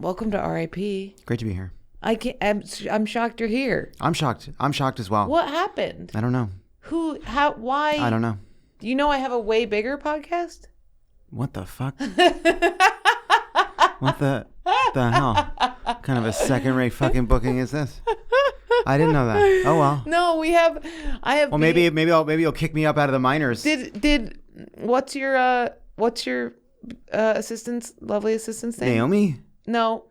welcome to RIP. Great to be here. I'm shocked you're here. I'm shocked. I'm shocked as well. What happened? I don't know. Who? How? Why? I don't know. Do you know I have a way bigger podcast? What the fuck? What the hell? What kind of a second-rate fucking booking is this? I didn't know that. Oh well. No, I have. Well, maybe you'll kick me up out of the minors. What's your assistant's lovely assistant's name? Naomi? No,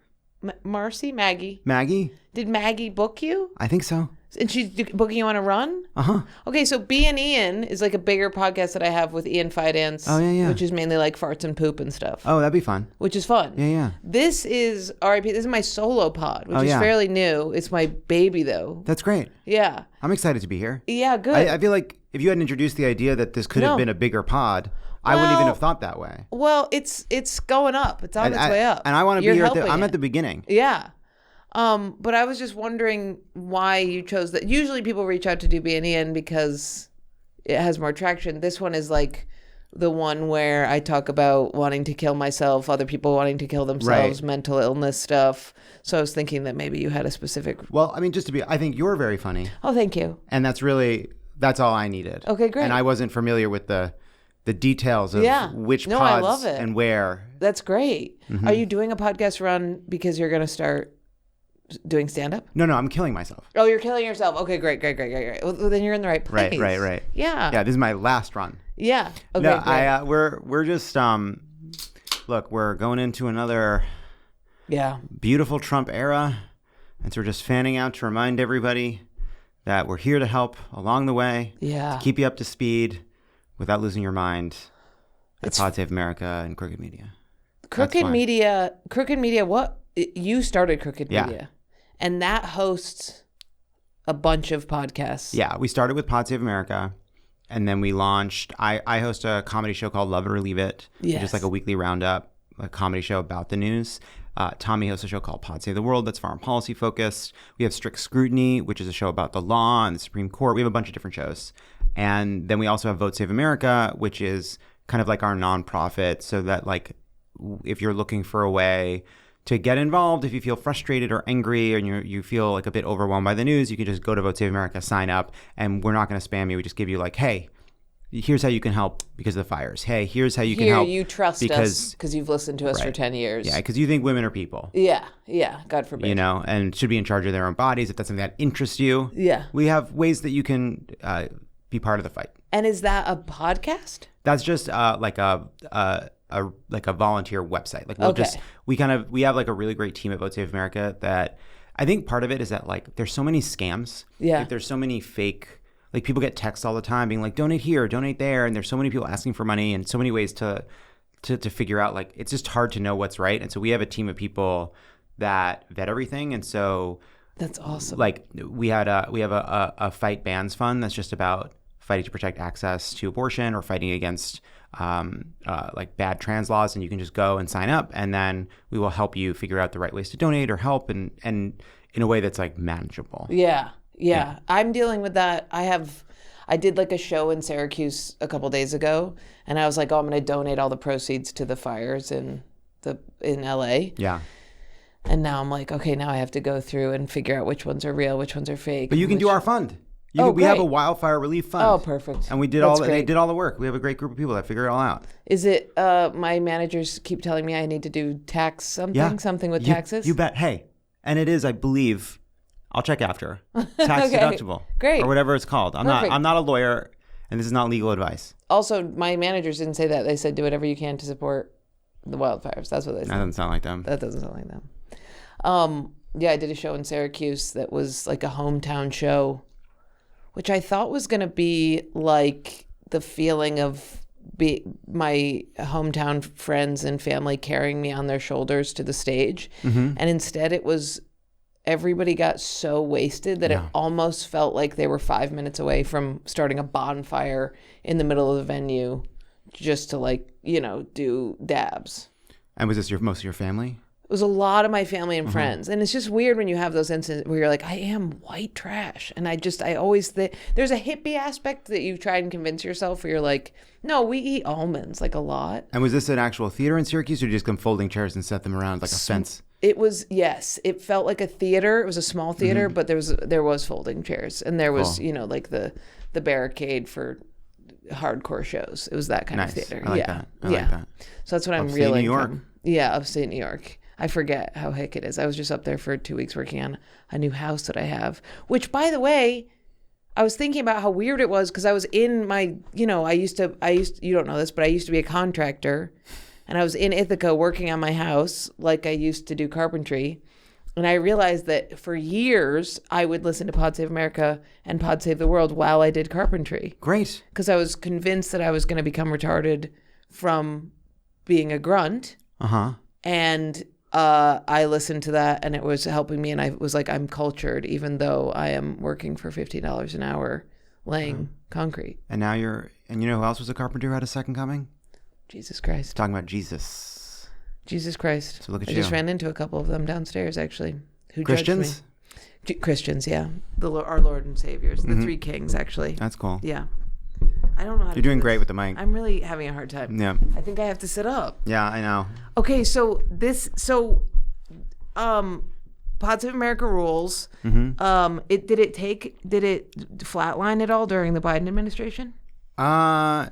Maggie. Maggie? Did Maggie book you? I think so. And she's booking you on a run? Uh-huh. Okay, so B and Ian is like a bigger podcast that I have with Ian Fidance. Oh, yeah. Which is mainly like farts and poop and stuff. Oh, that'd be fun. Which is fun. Yeah. This is RIP. This is my solo pod, which is fairly new. It's my baby, though. That's great. Yeah. I'm excited to be here. Yeah, good. I feel like if you hadn't introduced the idea that this could have been a bigger pod, I wouldn't even have thought that way. Well, it's going up. It's on its way up. And I want to be here. I'm at the beginning. Yeah. But I was just wondering why you chose that. Usually people reach out to do B&Ian because it has more traction. This one is like the one where I talk about wanting to kill myself, other people wanting to kill themselves, mental illness stuff. So I was thinking that maybe you had a specific... Well, I mean, I think you're very funny. Oh, thank you. And that's all I needed. Okay, great. And I wasn't familiar with the details of which pods I love it. And where. That's great. Mm-hmm. Are you doing a podcast run because you're going to start doing stand-up? No, I'm killing myself. Oh, you're killing yourself. Okay, great. Well, then you're in the right place. Right. Yeah, this is my last run. Yeah. Okay, no, great. we're just look, we're going into another beautiful Trump era, and so we're just fanning out to remind everybody that we're here to help along the way. Yeah. To keep you up to speed without losing your mind. At Pod Save America and Crooked Media. Crooked Media. What? You started Crooked Media. And that hosts a bunch of podcasts. Yeah, we started with Pod Save America, and then we launched. I host a comedy show called Love It or Leave It, which is like a weekly roundup, a comedy show about the news. Tommy hosts a show called Pod Save the World that's foreign policy focused. We have Strict Scrutiny, which is a show about the law and the Supreme Court. We have a bunch of different shows. And then we also have Vote Save America, which is kind of like our nonprofit, so that like if you're looking for a way to get involved, if you feel frustrated or angry and you feel like a bit overwhelmed by the news, you can just go to Vote Save America, sign up, and we're not going to spam you. We just give you like, hey, here's how you can help because of the fires. Hey, here's how you can help. You trust us because you've listened to us for 10 years. Yeah, because you think women are people. Yeah, God forbid. You know, and should be in charge of their own bodies if that's something that interests you. Yeah. We have ways that you can be part of the fight. And is that a podcast? That's just like a volunteer website. Like we have like a really great team at Vote Save America that I think part of it is that like there's so many scams. Yeah. Like, there's so many fake, like people get texts all the time being like donate here, donate there, and there's so many people asking for money and so many ways to figure out, like it's just hard to know what's right. And so we have a team of people that vet everything. And so that's awesome. Like we have a Fight Bans Fund that's just about fighting to protect access to abortion or fighting against like bad trans laws, and you can just go and sign up, and then we will help you figure out the right ways to donate or help, and in a way that's like manageable. Yeah. I'm dealing with that. I did like a show in Syracuse a couple days ago, and I was like, I'm going to donate all the proceeds to the fires in LA. Yeah. And now I'm like, okay, now I have to go through and figure out which ones are real, which ones are fake. But you can do our fund. We have a wildfire relief fund. Oh, perfect. And they did all the work. We have a great group of people that figure it all out. Is it, my managers keep telling me I need to do tax something with taxes? You bet. Hey, and it is, I believe, I'll check after, tax deductible. Great. Or whatever it's called. I'm not a lawyer, and this is not legal advice. Also, my managers didn't say that. They said do whatever you can to support the wildfires. That's what they said. That doesn't sound like them. That doesn't sound like them. I did a show in Syracuse that was like a hometown show, which I thought was going to be like the feeling of my hometown friends and family carrying me on their shoulders to the stage. Mm-hmm. And instead it was everybody got so wasted that it almost felt like they were 5 minutes away from starting a bonfire in the middle of the venue just to like, do dabs. And was this most of your family? It was a lot of my family and friends. And it's just weird when you have those instances where you're like, I am white trash. And I always think there's a hippie aspect that you try and convince yourself where you're like, no, we eat almonds like a lot. And was this an actual theater in Syracuse, or did you just come folding chairs and set them around like a fence? It was, yes. It felt like a theater. It was a small theater, but there was folding chairs, and there was like the barricade for hardcore shows. It was that kind of theater. I like that. I like that. So that's what I'm Upstate reeling New York. from. Yeah, upstate New York. I forget how hick it is. I was just up there for 2 weeks working on a new house that I have, which, by the way, I was thinking about how weird it was because I was in my, I used to, you don't know this, but I used to be a contractor, and I was in Ithaca working on my house like I used to do carpentry. And I realized that for years I would listen to Pod Save America and Pod Save the World while I did carpentry. Great. Because I was convinced that I was going to become retarded from being a grunt. Uh-huh. And I listened to that, and it was helping me. And I was like, I'm cultured, even though I am working for $15 an hour laying concrete. And now and you know who else was a carpenter who had a second coming? Jesus Christ. Talking about Jesus. Jesus Christ. So look at I you. just ran into a couple of them downstairs, actually. Who Christians? Judged me. Christians, yeah. Our Lord and Saviors. The three kings, actually. That's cool. Yeah. I don't know how to You're doing great with the mic. I'm really having a hard time. Yeah. I think I have to sit up. Yeah, I know. Okay, Pod Save America rules. Mm-hmm. Did it flatline at all during the Biden administration? No.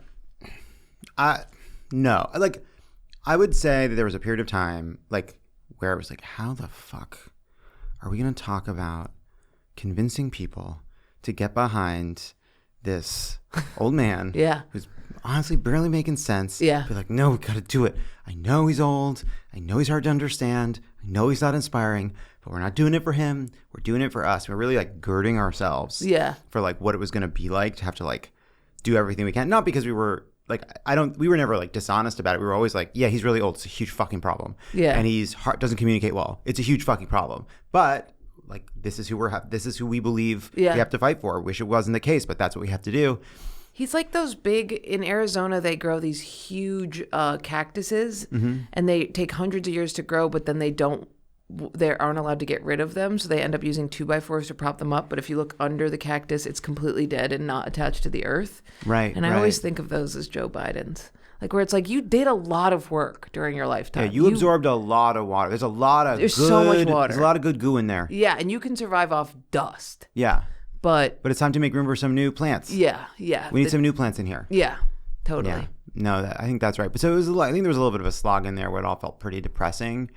Like, I would say that there was a period of time, like, where it was like, how the fuck are we going to talk about convincing people to get behind this old man who's honestly barely making sense? Yeah. Be like, no, we got to do it. I know he's old. I know he's hard to understand. I know he's not inspiring, but we're not doing it for him. We're doing it for us. We're really like girding ourselves for like what it was going to be like to have to like do everything we can. Not because we were like, we were never like dishonest about it. We were always like, yeah, he's really old. It's a huge fucking problem. Yeah. And he's doesn't communicate well. It's a huge fucking problem. But like, this is who we believe we have to fight for. Wish it wasn't the case, but that's what we have to do. He's like those big, in Arizona, they grow these huge cactuses, and they take hundreds of years to grow, but then they aren't allowed to get rid of them, so they end up using 2x4s to prop them up. But if you look under the cactus, it's completely dead and not attached to the earth. Right. And I always think of those as Joe Biden's. Like, where it's like, you did a lot of work during your lifetime. Yeah, you absorbed a lot of water. There's so much water. There's a lot of good goo in there. Yeah, and you can survive off dust. Yeah. But it's time to make room for some new plants. Yeah. We need some new plants in here. Yeah, totally. Yeah. No, I think that's right. But so I think there was a little bit of a slog in there where it all felt pretty depressing.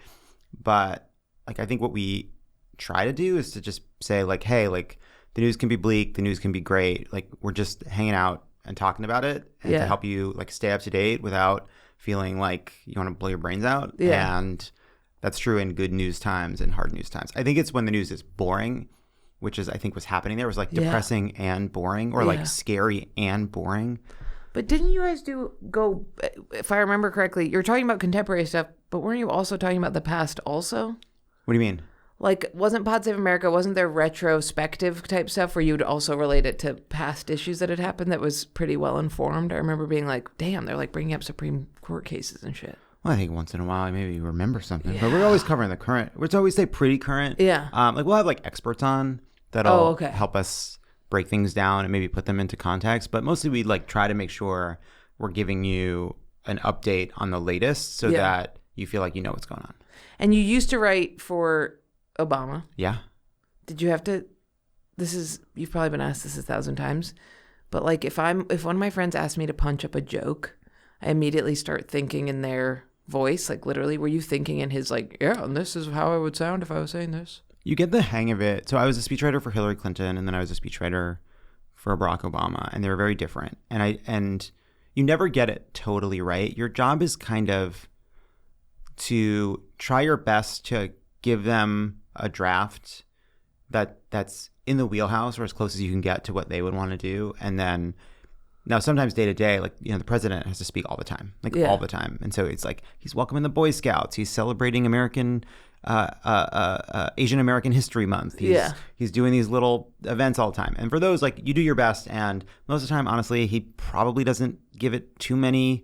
But like, I think what we try to do is to just say like, hey, like, the news can be bleak, the news can be great. Like, we're just hanging out and talking about it and to help you like stay up to date without feeling like you want to blow your brains out. Yeah. And that's true in good news times and hard news times. I think it's when the news is boring, which is I think what's happening there, was like depressing and boring, or like scary and boring. But didn't you guys go, if I remember correctly, you're talking about contemporary stuff, but weren't you also talking about the past also? What do you mean? Like, wasn't Pod Save America, wasn't there retrospective type stuff where you'd also relate it to past issues that had happened that was pretty well informed? I remember being like, damn, they're like bringing up Supreme Court cases and shit. Well, I think once in a while maybe you remember something, but we're always covering the current. We're always say pretty current. Yeah. Like, we'll have like experts on that'll help us break things down and maybe put them into context. But mostly we like try to make sure we're giving you an update on the latest so that you feel like you know what's going on. And you used to write for Obama. Yeah. Did you have to, you've probably been asked this 1,000 times, but like if one of my friends asked me to punch up a joke, I immediately start thinking in their voice, like literally, were you thinking in his like, yeah, and this is how I would sound if I was saying this? You get the hang of it. So I was a speechwriter for Hillary Clinton, and then I was a speechwriter for Barack Obama, and they were very different. And you never get it totally right. Your job is kind of to try your best to give them a draft that's in the wheelhouse or as close as you can get to what they would want to do. And then now sometimes day to day, like, you know, the president has to speak all the time, all the time. And so it's like, he's welcoming the Boy Scouts. He's celebrating Asian American History Month. He's doing these little events all the time. And for those, like, you do your best. And most of the time, honestly, he probably doesn't give it too many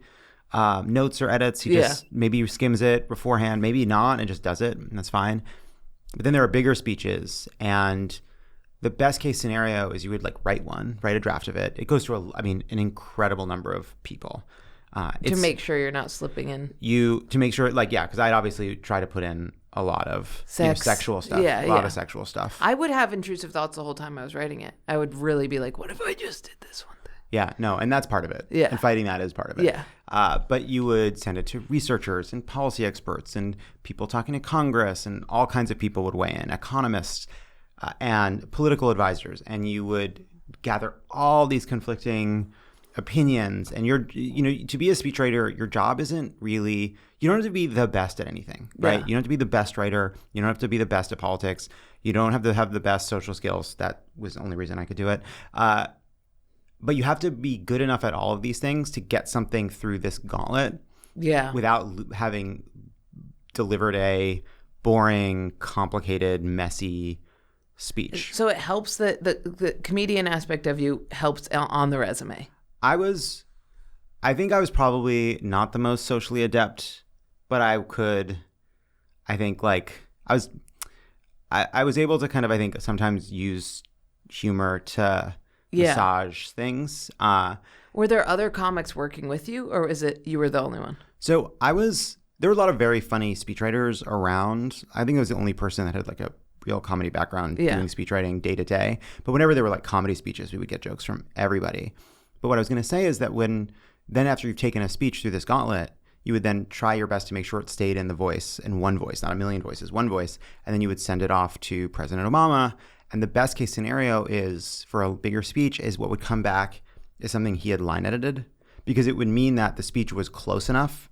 notes or edits. He just maybe skims it beforehand, maybe not, and just does it, and that's fine. But then there are bigger speeches, and the best case scenario is you would like write a draft of it. It goes to an incredible number of people to make sure you're not slipping in. To make sure, like, yeah, because I'd obviously try to put in a lot of sexual stuff. Yeah, a lot of sexual stuff. I would have intrusive thoughts the whole time I was writing it. I would really be like, what if I just did this one thing? Yeah, no, and that's part of it. Yeah. And fighting that is part of it. Yeah. But you would send it to researchers and policy experts and people talking to Congress, and all kinds of people would weigh in, economists and political advisors. And you would gather all these conflicting opinions. And to be a speechwriter, your job isn't really, you don't have to be the best at anything, right? Yeah. You don't have to be the best writer. You don't have to be the best at politics. You don't have to have the best social skills. That was the only reason I could do it. But you have to be good enough at all of these things to get something through this gauntlet without having delivered a boring, complicated, messy speech. So it helps that the comedian aspect of you helps on the resume. I think I was probably not the most socially adept, but I was able to kind of, I think, sometimes use humor to massage things. Were there other comics working with you, or is it you were the only one? So there were a lot of very funny speechwriters around. I think I was the only person that had like a real comedy background doing speechwriting day to day. But whenever there were like comedy speeches, we would get jokes from everybody. But what I was going to say is that after you've taken a speech through this gauntlet, you would then try your best to make sure it stayed in one voice, not a million voices, one voice. And then you would send it off to President Obama. And the best case scenario is for a bigger speech is what would come back is something he had line edited, because it would mean that the speech was close enough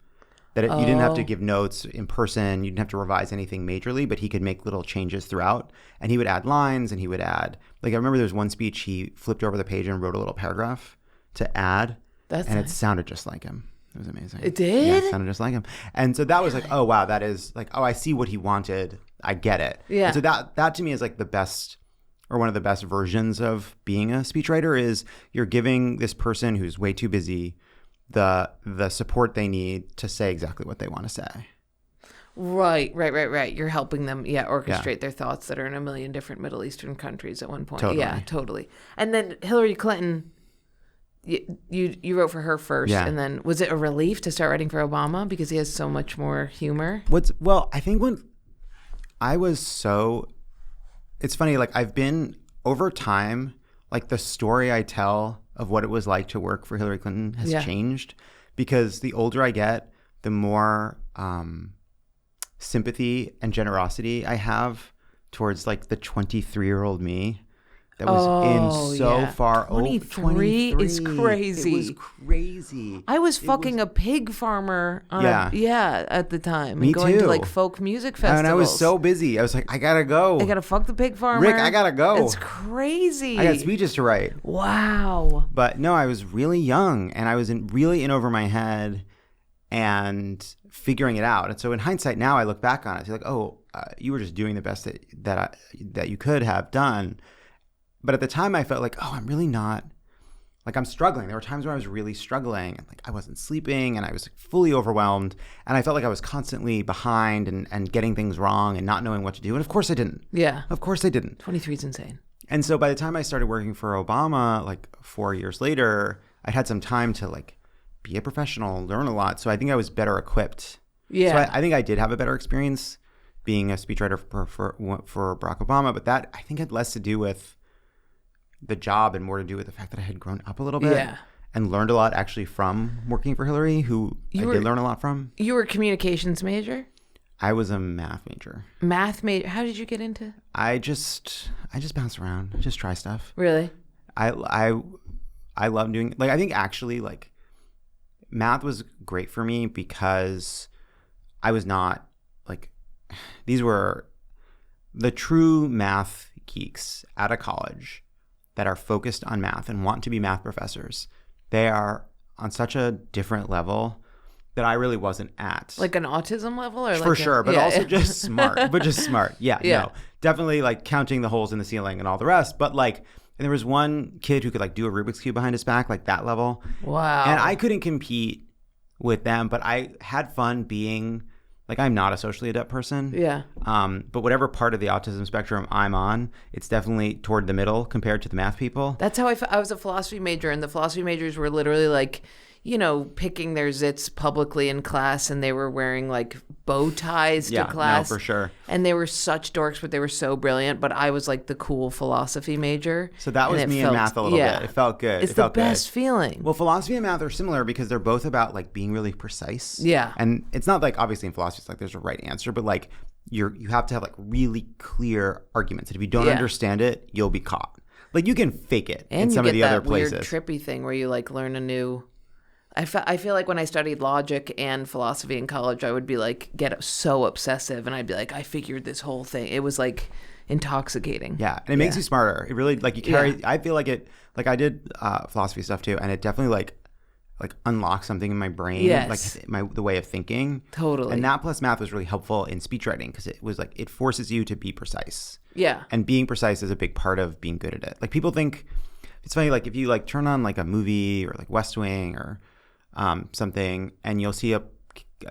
that you didn't have to give notes in person. You didn't have to revise anything majorly, but he could make little changes throughout. And he would add lines, and he would add, like, I remember there was one speech he flipped over the page and wrote a little paragraph to add. It sounded just like him. It was amazing. It did? Yeah, it sounded just like him. And so that was like, oh, wow, that is like, oh, I see what he wanted. I get it. Yeah. And so that to me is like the best, or one of the best versions of being a speechwriter, is you're giving this person who's way too busy the support they need to say exactly what they want to say. Right. You're helping them, orchestrate their thoughts that are in a million different Middle Eastern countries at one point. Totally. Yeah, totally. And then Hillary Clinton, you wrote for her first, and then was it a relief to start writing for Obama because he has so much more humor? I think when I was it's funny, like I've been over time, like the story I tell of what it was like to work for Hillary Clinton has changed, because the older I get, the more sympathy and generosity I have towards like the 23-year-old me that was far over. 23 is crazy. It was crazy. I was fucking a pig farmer at the time. Me and going too. to like folk music festivals. And I was so busy. I was like, I gotta go. I gotta fuck the pig farmer. Rick, I gotta go. It's crazy. I got speeches to write. Wow. But no, I was really young, and I was really in over my head and figuring it out. And so in hindsight now, I look back on it, it's like, you were just doing the best that you could have done. But at the time, I felt like, I'm really not, like I'm struggling. There were times where I was really struggling, and like I wasn't sleeping, and I was like fully overwhelmed, and I felt like I was constantly behind and getting things wrong and not knowing what to do. And of course I didn't. Yeah. Of course I didn't. 23 is insane. And so by the time I started working for Obama, like 4 years later, I'd had some time to like be a professional, learn a lot. So I think I was better equipped. Yeah. So I think I did have a better experience being a speechwriter for Barack Obama, but that I think had less to do with the job and more to do with the fact that I had grown up a little bit and learned a lot actually from working for Hillary, who I did learn a lot from. You were a communications major? I was a math major. Math major? How did you get into? I just bounce around. I just try stuff. Really? I love doing, like, I think actually like math was great for me because I was not like, these were the true math geeks out of college that are focused on math and want to be math professors. They are on such a different level that I really wasn't at. Like an autism level? Or for like sure, but also just smart. But just smart. Yeah, no. Definitely like counting the holes in the ceiling and all the rest. But like, and there was one kid who could like do a Rubik's Cube behind his back, like that level. Wow. And I couldn't compete with them, but I had fun being, like, I'm not a socially adept person. Yeah. But whatever part of the autism spectrum I'm on, it's definitely toward the middle compared to the math people. That's how I was a philosophy major, and the philosophy majors were literally like, picking their zits publicly in class, and they were wearing like bow ties to class. No, for sure. And they were such dorks, but they were so brilliant. But I was like the cool philosophy major. So that was me in math a little bit. It felt good. It's the best feeling. Well, philosophy and math are similar because they're both about like being really precise. Yeah. And it's not like obviously in philosophy it's like there's a right answer, but like you have to have like really clear arguments. And if you don't understand it, you'll be caught. Like you can fake it in some of the other places. And you get that weird trippy thing where you like learn a new. I feel like when I studied logic and philosophy in college, I would be like get so obsessive, and I'd be like, I figured this whole thing. It was like intoxicating. Yeah, and it makes you smarter. It really like you carry. Yeah. I feel like it. Like I did philosophy stuff too, and it definitely like unlocks something in my brain. Yes. Like the way of thinking. Totally. And that plus math was really helpful in speechwriting because it was like it forces you to be precise. Yeah. And being precise is a big part of being good at it. Like people think it's funny. Like if you like turn on like a movie or like West Wing or something, and you'll see a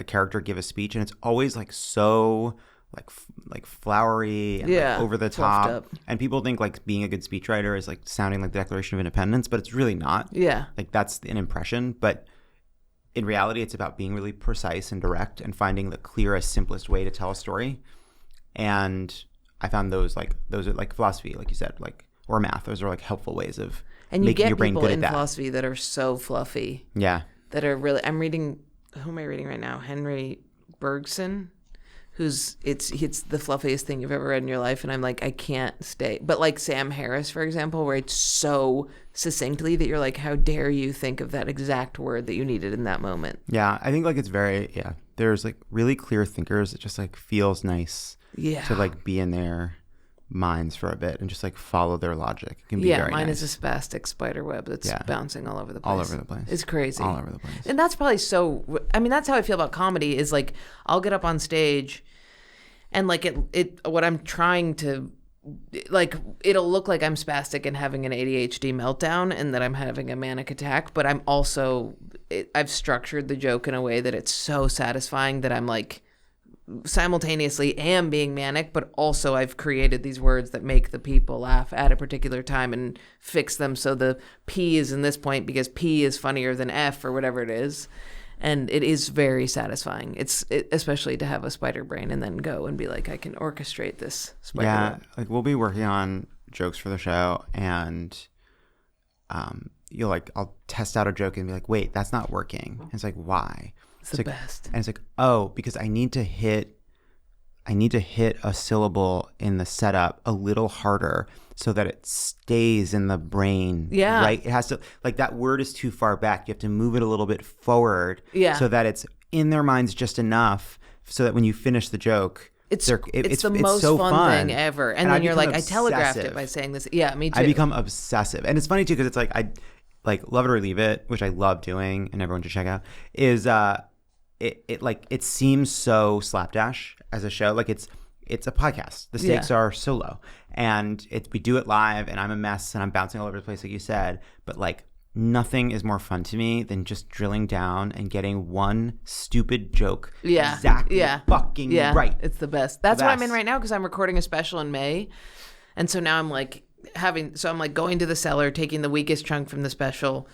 character give a speech, and it's always like so like flowery and like over the top, and people think like being a good speechwriter is like sounding like the Declaration of Independence, but it's really not. Yeah, like that's an impression, but in reality, it's about being really precise and direct and finding the clearest, simplest way to tell a story. And I found those are like philosophy, like you said, like or math. Those are like helpful ways of making your brain good at that. And you get people in philosophy that are so fluffy. Yeah. That are really. Who am I reading right now? Henry Bergson, who's it's the fluffiest thing you've ever read in your life, and I'm like, I can't stay. But like Sam Harris, for example, where it's so succinctly that you're like, how dare you think of that exact word that you needed in that moment? Yeah, I think like it's very there's like really clear thinkers. It just like feels nice. Yeah. To like be in their minds for a bit and just like follow their logic. It can be very mine nice. is a spastic spider web that's bouncing all over the place. All over the place. It's crazy. All over the place. And that's probably that's how I feel about comedy is like I'll get up on stage and like what I'm trying to like it'll look like I'm spastic and having an ADHD meltdown and that I'm having a manic attack, but I'm also I've structured the joke in a way that it's so satisfying that I'm like simultaneously am being manic, but also I've created these words that make the people laugh at a particular time and fix them so the P is in this point because P is funnier than F or whatever it is. And it is very satisfying. Especially to have a spider brain and then go and be like, I can orchestrate this spider web. Like we'll be working on jokes for the show, and you'll like I'll test out a joke and be like, wait, that's not working. And it's like, why? It's the best. And it's like, oh, because I need to hit a syllable in the setup a little harder so that it stays in the brain. Yeah. Right? It has to, like that word is too far back. You have to move it a little bit forward so that it's in their minds just enough so that when you finish the joke, it's the most so fun thing ever. And then you're like, obsessive. I telegraphed it by saying this. Yeah, me too. I become obsessive. And it's funny too because it's like, I like Love It or Leave It, which I love doing and everyone should check out, is it seems so slapdash as a show. Like it's a podcast. The stakes are so low, and we do it live, and I'm a mess, and I'm bouncing all over the place, like you said. But like nothing is more fun to me than just drilling down and getting one stupid joke exactly fucking right. It's the best. That's what I'm in right now because I'm recording a special in May, and so now I'm like I'm like going to the cellar, taking the weakest chunk from the special,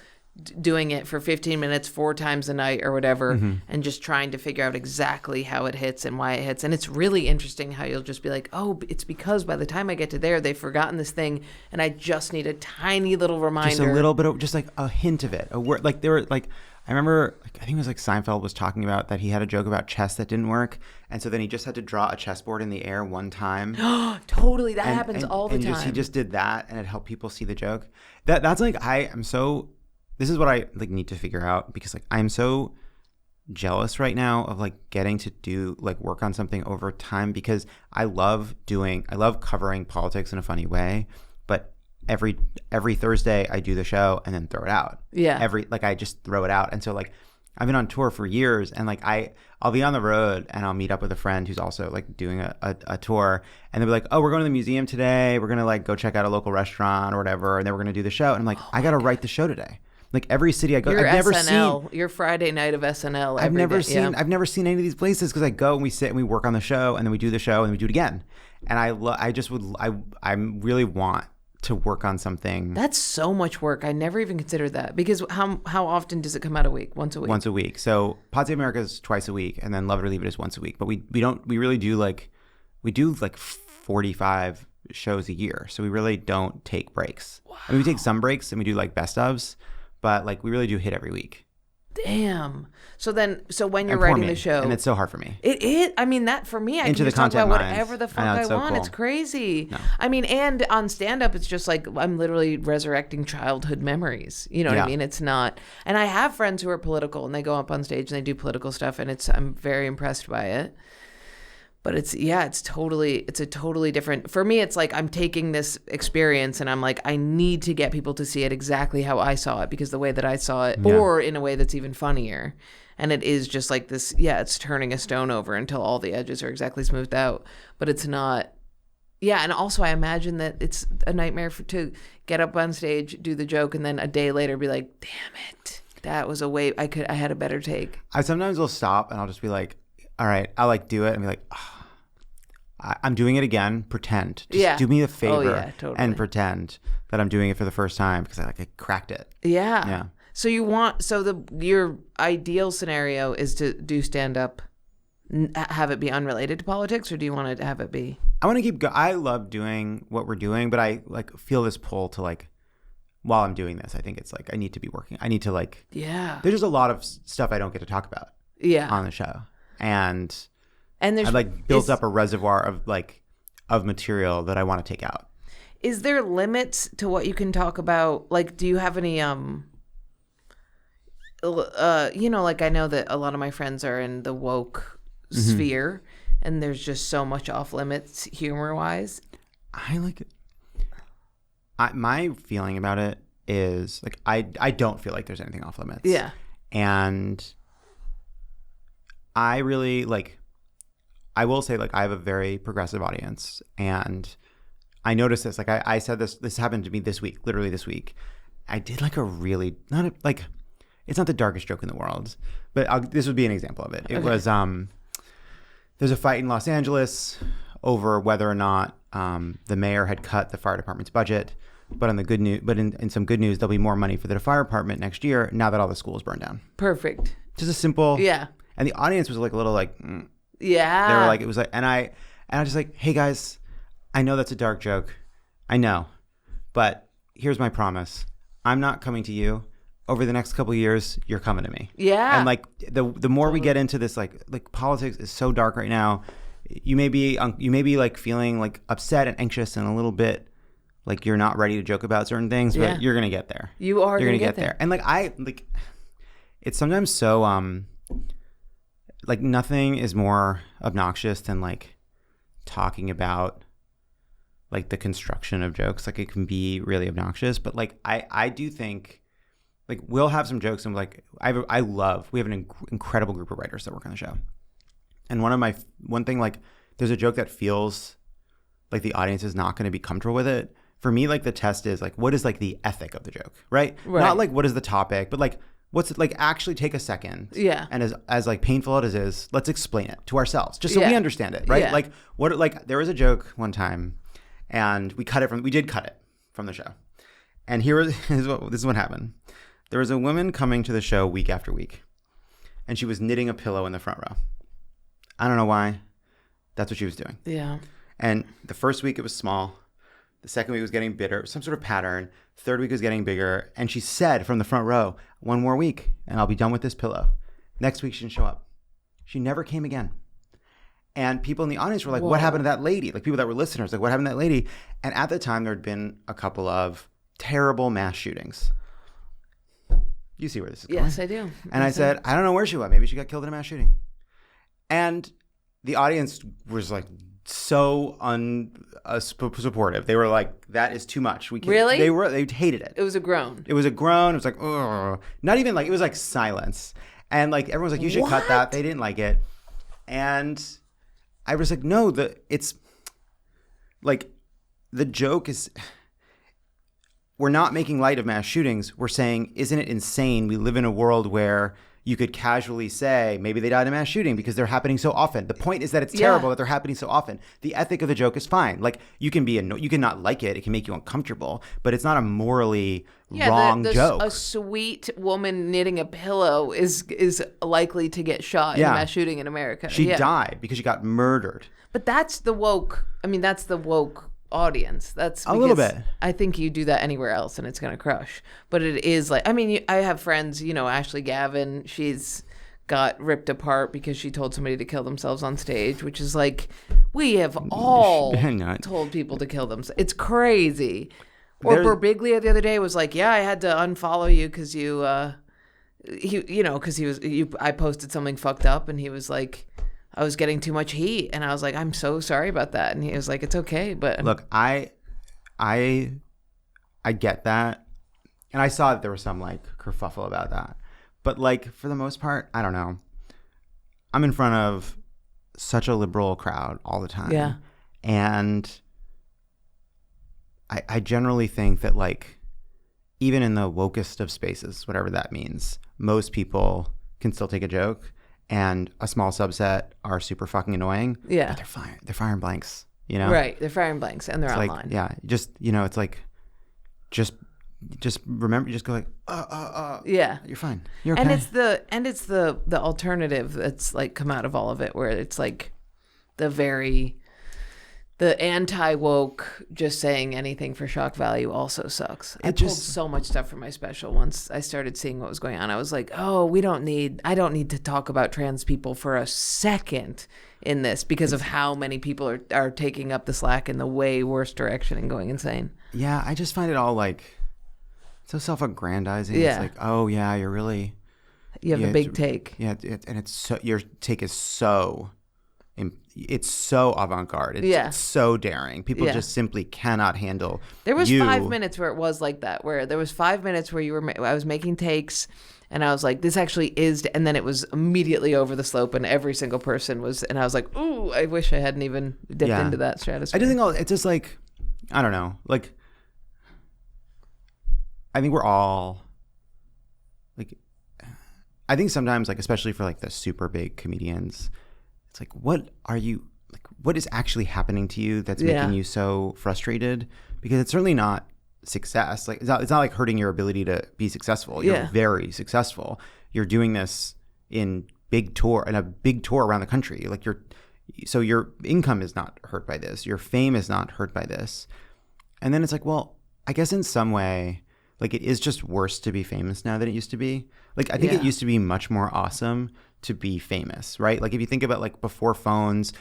doing it for 15 minutes 4 times a night or whatever, and just trying to figure out exactly how it hits and why it hits. And it's really interesting how you'll just be like, oh, it's because by the time I get to there, they've forgotten this thing, and I just need a tiny little reminder. Just a little bit of, just like a hint of it. A word, like there were like, I remember, like, I think it was like Seinfeld was talking about that he had a joke about chess that didn't work, and so then he just had to draw a chessboard in the air one time. Totally, that happens all the time. He just did that, and it helped people see the joke. That's like this is what I like need to figure out, because like I'm so jealous right now of like getting to do like work on something over time, because I love covering politics in a funny way, but every Thursday I do the show and then throw it out. Yeah. I just throw it out. And so like I've been on tour for years, and like I'll be on the road and I'll meet up with a friend who's also like doing a tour, and they'll be like, oh, we're going to the museum today. We're going to like go check out a local restaurant or whatever. And then we're going to do the show. And I'm like, I got to write the show today. Like every city I go, I've never seen your Friday night of SNL. I've never seen any of these places, because I go and we sit and we work on the show, and then we do the show and we do it again. And I really want to work on something. That's so much work. I never even considered that, because how often does it come out a week? Once a week? Once a week. So Pod Save America is twice a week, and then Love It or Leave It is once a week. But we really do like 45 shows a year. So we really don't take breaks. Wow. I mean, we take some breaks and we do like best ofs, but like we really do hit every week. Damn. So when you're writing the show, and it's so hard for me. It is. I mean, that for me, I can just talk about whatever the fuck I want. Cool. It's crazy. No. I mean, and on stand up, it's just like I'm literally resurrecting childhood memories. You know what I mean? It's not. And I have friends who are political, and they go up on stage and they do political stuff, and I'm very impressed by it. But it's a totally different. For me, it's like I'm taking this experience and I'm like, I need to get people to see it exactly how I saw it, because the way that I saw it, or in a way that's even funnier. And it is just like this, it's turning a stone over until all the edges are exactly smoothed out. But it's not. Yeah, and also I imagine that it's a nightmare to get up on stage, do the joke, and then a day later be like, damn it, that was a way I had a better take. I sometimes will stop and I'll just be like, all right, I'll like do it and be like, I'm doing it again. Pretend. Just do me a favor and pretend that I'm doing it for the first time, because I cracked it. Yeah. Yeah. So your ideal scenario is to do stand up, have it be unrelated to politics, or do you want to have it be? I want to keep going. I love doing what we're doing, but I feel this pull to while I'm doing this, I think it's I need to be working. I need to there's just a lot of stuff I don't get to talk about on the show. And there's I've built up a reservoir of material that I want to take out. Is there limits to what you can talk about? Do you have any I know that a lot of my friends are in the woke sphere, and there's just so much off limits humor wise. My feeling about it is I don't feel like there's anything off limits. Yeah. And I really I will say I have a very progressive audience, and I noticed this. I said this happened to me this week, literally this week. I did a really it's not the darkest joke in the world, but this would be an example of it. It was there's a fight in Los Angeles over whether or not the mayor had cut the fire department's budget, but in some good news, there'll be more money for the fire department next year now that all the schools burned down. Perfect. Just a simple and the audience was a little yeah. They were it was and I was just hey guys, I know that's a dark joke. I know. But here's my promise. I'm not coming to you. Over the next couple of years, you're coming to me. Yeah. And the more we get into this, politics is so dark right now. You may be feeling upset and anxious and a little bit you're not ready to joke about certain things, but you're going to get there. You are going to get there. And it's sometimes so nothing is more obnoxious than talking about the construction of jokes. It can be really obnoxious, but I do think we'll have some jokes and we have an incredible group of writers that work on the show. And one thing there's a joke that feels the audience is not going to be comfortable with it. For me, the test is what is the ethic of the joke, right? Not what is the topic, but what's actually take a second. Yeah. And as painful as it is, let's explain it to ourselves just so we understand it, right? Yeah. There was a joke one time and we did cut it from the show. And this is what happened. There was a woman coming to the show week after week, and she was knitting a pillow in the front row. I don't know why. That's what she was doing. Yeah. And the first week it was small. The second week was getting bigger, some sort of pattern. Third week was getting bigger. And she said from the front row, 1 more week and I'll be done with this pillow. Next week she didn't show up. She never came again. And people in the audience were like, what happened to that lady? People that were listeners, what happened to that lady? And at the time there had been a couple of terrible mass shootings. You see where this is going. Yes, I do. And I said, I don't know where she went. Maybe she got killed in a mass shooting. And the audience was so supportive. They were that is too much. We can't. Really? They hated it. It was a groan. It was ugh. Not even it was silence. And everyone was you should cut that. They didn't like it. And I was no, it's the joke is, we're not making light of mass shootings. We're saying, isn't it insane? We live in a world where you could casually say maybe they died in a mass shooting because they're happening so often. The point is that it's terrible that they're happening so often. The ethic of the joke is fine. Like you can you can not like it. It can make you uncomfortable, but it's not a morally wrong joke. A sweet woman knitting a pillow is likely to get shot in a mass shooting in America. She died because she got murdered. But that's the woke. I mean, that's the woke audience. That's a little bit. I think you do that anywhere else and it's going to crush. But it is like, I mean, I have friends, Ashley Gavin, she's got ripped apart because she told somebody to kill themselves on stage, which is like, we have all told people to kill themselves. It's crazy. Or Birbiglia the other day was like, I had to unfollow you because I posted something fucked up, and he was like, I was getting too much heat, and I was like, I'm so sorry about that. And he was like, it's okay. But look, I get that. And I saw that there was some like kerfuffle about that. But like for the most part, I don't know. I'm in front of such a liberal crowd all the time. Yeah. And I generally think that like even in the wokest of spaces, whatever that means, most people can still take a joke. And a small subset are super fucking annoying. Yeah. But they're firing blanks, Right. They're firing blanks and they're it's online. Like, it's like, just remember, just go like, yeah. You're fine. You're okay. And it's the alternative that's like come out of all of it, where it's like the anti-woke just saying anything for shock value also sucks. I pulled so much stuff from my special once I started seeing what was going on. I was like, I don't need to talk about trans people for a second in this because of how many people are taking up the slack in the way worse direction and going insane. Yeah, I just find it all like so self-aggrandizing. Yeah. It's like, oh yeah, you have the big take. Yeah, and it's so, your take is so... It's so avant-garde. It's so daring. People just simply cannot handle. There was 5 minutes where it was like that, where there was 5 minutes where I was making takes and I was like, this actually is, and then it was immediately over the slope and every single person was, and I was like, ooh, I wish I hadn't even dipped into that stratosphere. I do think it's just like, I don't know, like, I think we're all, like, I think sometimes, like, especially for like the super big comedians, it's like, what is actually happening to you that's making you so frustrated? Because it's certainly not success. Like it's not like hurting your ability to be successful. You're very successful. You're doing this in a big tour around the country. Like so your income is not hurt by this. Your fame is not hurt by this. And then it's like, well, I guess in some way, like it is just worse to be famous now than it used to be. Like I think it used to be much more awesome to be famous, right? Like if you think about like before phones,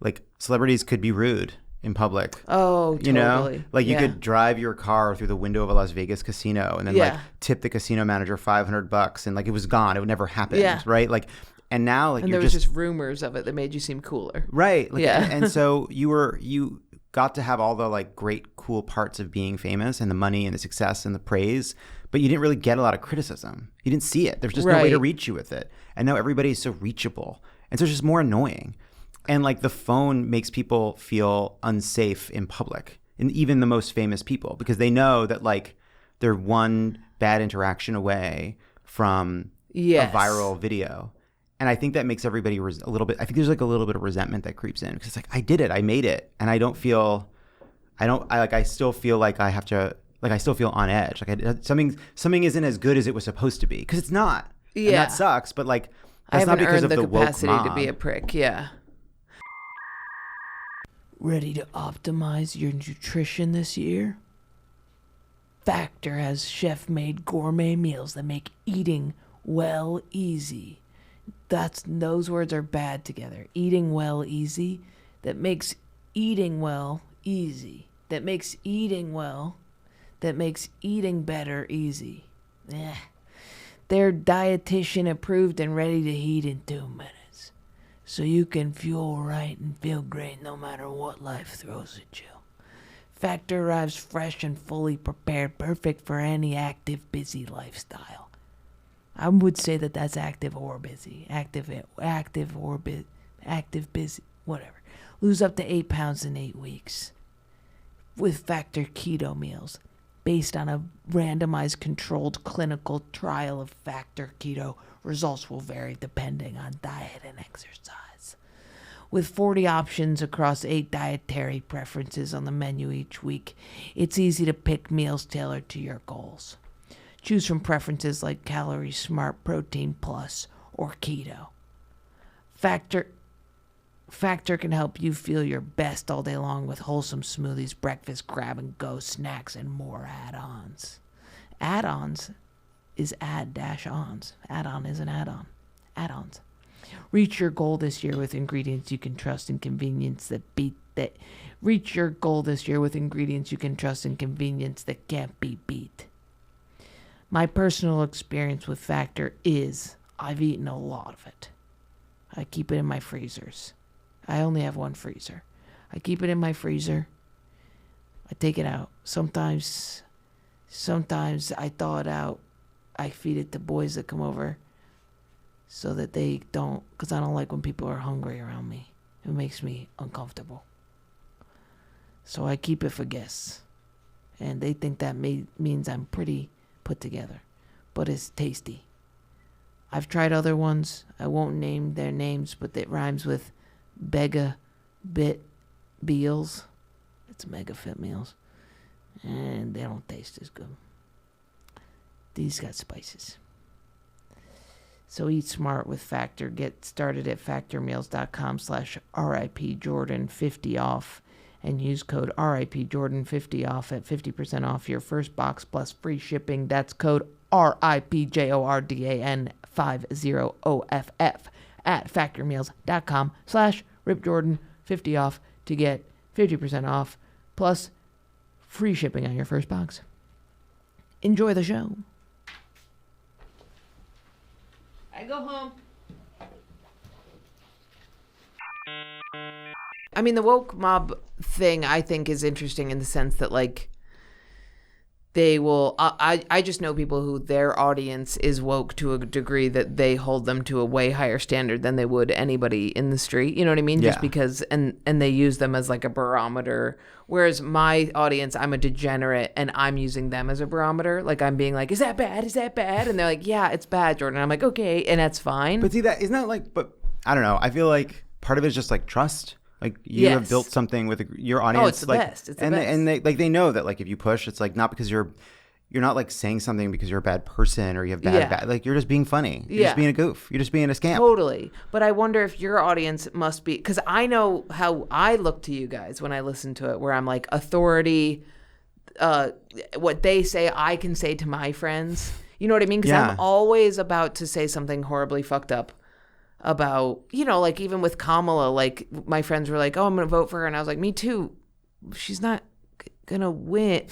like celebrities could be rude in public. Oh, totally. Like you could drive your car through the window of a Las Vegas casino and then like tip the casino manager $500 and like it was gone. It would never happen, right? Like, and now like and there was just rumors of it that made you seem cooler, right? Like, and so you got to have all the like great cool parts of being famous and the money and the success and the praise, but you didn't really get a lot of criticism. You didn't see it. There's just no way to reach you with it. And now everybody is so reachable. And so it's just more annoying. And like the phone makes people feel unsafe in public, and even the most famous people, because they know that like they're one bad interaction away from a viral video. And I think that makes everybody a little bit, I think there's like a little bit of resentment that creeps in because it's like, I did it, I made it. And I still feel like I have to, like I still feel on edge. Like something isn't as good as it was supposed to be because it's not. Yeah. And that sucks. But like, that's not because of the woke mob. I haven't earned the capacity to be a prick. Yeah. Ready to optimize your nutrition this year? Factor has chef-made gourmet meals that make eating well easy. Those words are bad together. Eating well easy. That makes eating well easy. That makes eating better easy. They're dietitian approved and ready to heat in 2 minutes. So you can fuel right and feel great no matter what life throws at you. Factor arrives fresh and fully prepared, perfect for any active, busy lifestyle. I would say that's active or busy. Active, busy, whatever. Lose up to 8 pounds in 8 weeks with Factor keto meals. Based on a randomized controlled clinical trial of Factor Keto, results will vary depending on diet and exercise. With 40 options across 8 dietary preferences on the menu each week, it's easy to pick meals tailored to your goals. Choose from preferences like Calorie Smart, Protein Plus, or Keto. Factor can help you feel your best all day long with wholesome smoothies, breakfast, grab-and-go snacks, and more add-ons. Add-ons is add-ons. Add-on is an add-on. Add-ons. Reach your goal this year with ingredients you can trust and convenience that beat that. Reach your goal this year with ingredients you can trust and convenience that can't be beat. My personal experience with Factor is I've eaten a lot of it. I keep it in my freezers. I only have one freezer. I keep it in my freezer. I take it out. Sometimes I thaw it out. I feed it to boys that come over so that they don't, because I don't like when people are hungry around me. It makes me uncomfortable. So I keep it for guests. And they think that means I'm pretty put together. But it's tasty. I've tried other ones. I won't name their names, but it rhymes with Bega Bit Meals. It's Mega Fit Meals. And they don't taste as good. These got spices. So eat smart with Factor. Get started at factormeals.com/RIPJordan50 off and use code RIPJordan50 off at 50% off your first box plus free shipping. That's code RIPJORDAN50OFF at factormeals.com/RipJordan50 off to get 50% off plus free shipping on your first box. Enjoy the show. I go home. I mean, the woke mob thing I think is interesting in the sense that, like, they will, I just know people who their audience is woke to a degree that they hold them to a way higher standard than they would anybody in the street. You know what I mean? Yeah. Just because, and they use them as like a barometer. Whereas my audience, I'm a degenerate and I'm using them as a barometer. Like I'm being like, is that bad? Is that bad? And they're like, yeah, it's bad, Jordan. I'm like, okay. And that's fine. But see, that isn't that like, but I don't know. I feel like part of it is just like trust. Like you have built something with your audience. Oh, it's the best. It's the best. And they know that like if you push, it's like not because you're not like saying something because you're a bad person or you have bad like you're just being funny. You're just being a goof. You're just being a scamp. Totally. But I wonder if your audience must be, because I know how I look to you guys when I listen to it, where I'm like authority. What they say, I can say to my friends. You know what I mean? Because I'm always about to say something horribly fucked up. About, you know, like even with Kamala, like my friends were like, oh, I'm going to vote for her. And I was like, me too. She's not going to win.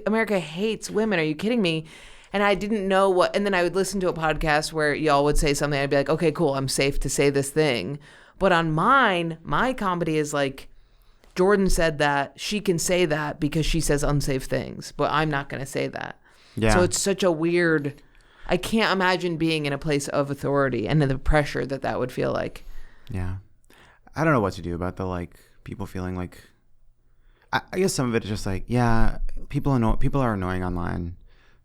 America hates women. Are you kidding me? And I didn't know what. And then I would listen to a podcast where y'all would say something. I'd be like, okay, cool. I'm safe to say this thing. But on mine, my comedy is like, Jordan said that. She can say that because she says unsafe things. But I'm not going to say that. Yeah. So it's such a weird. I can't imagine being in a place of authority and the pressure that would feel like. Yeah. I don't know what to do about the, like, people feeling like, I guess some of it is just like, yeah, people are annoying online.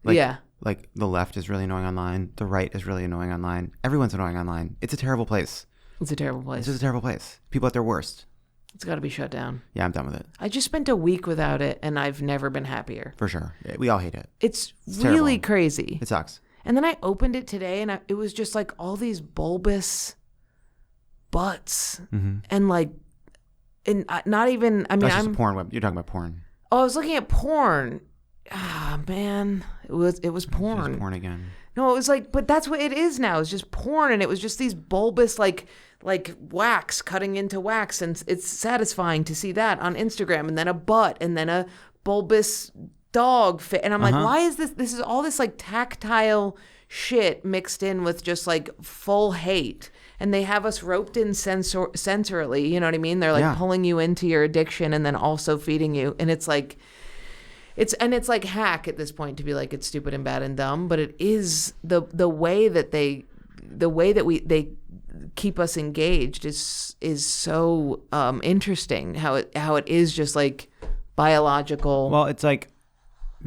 Like, like the left is really annoying online. The right is really annoying online. Everyone's annoying online. It's a terrible place. It's a terrible place. It's just a terrible place. People at their worst. It's got to be shut down. Yeah, I'm done with it. I just spent a week without it and I've never been happier. For sure. We all hate it. It's really crazy. It sucks. And then I opened it today, and it was just like all these bulbous butts, and like, and not even. I mean, I'm porn web. You're talking about porn. Oh, I was looking at porn. Ah, man, it was porn. It's just porn again. No, it was like, but that's what it is now. It's just porn, and it was just these bulbous like wax cutting into wax, and it's satisfying to see that on Instagram, and then a butt, and then a bulbous dog fit, and I'm like, why is this is all this like tactile shit mixed in with just like full hate, and they have us roped in sensorily, you know what I mean? They're like pulling you into your addiction and then also feeding you, and it's like it's like hack at this point to be like it's stupid and bad and dumb, but it is the way that they keep us engaged is so interesting, how it is just like biological. Well, it's like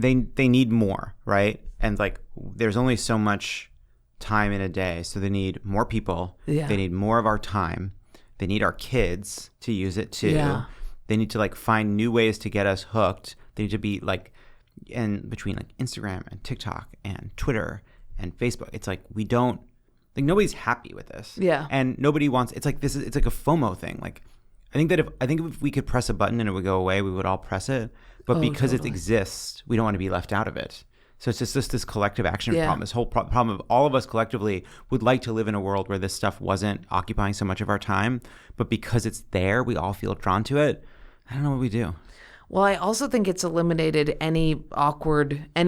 they need more, right? And like there's only so much time in a day, so they need more people. Yeah. They need more of our time. They need our kids to use it too. Yeah. They need to like find new ways to get us hooked. They need to be like, and between like Instagram and TikTok and Twitter and Facebook, it's like we don't, like nobody's happy with this. Yeah. And nobody wants, it's like it's like a FOMO thing. Like I think if we could press a button and it would go away, we would all press it. But because it exists, we don't want to be left out of it. So it's just this collective action problem, this whole problem of all of us collectively would like to live in a world where this stuff wasn't occupying so much of our time. But because it's there, we all feel drawn to it. I don't know what we do. Well, I also think it's eliminated any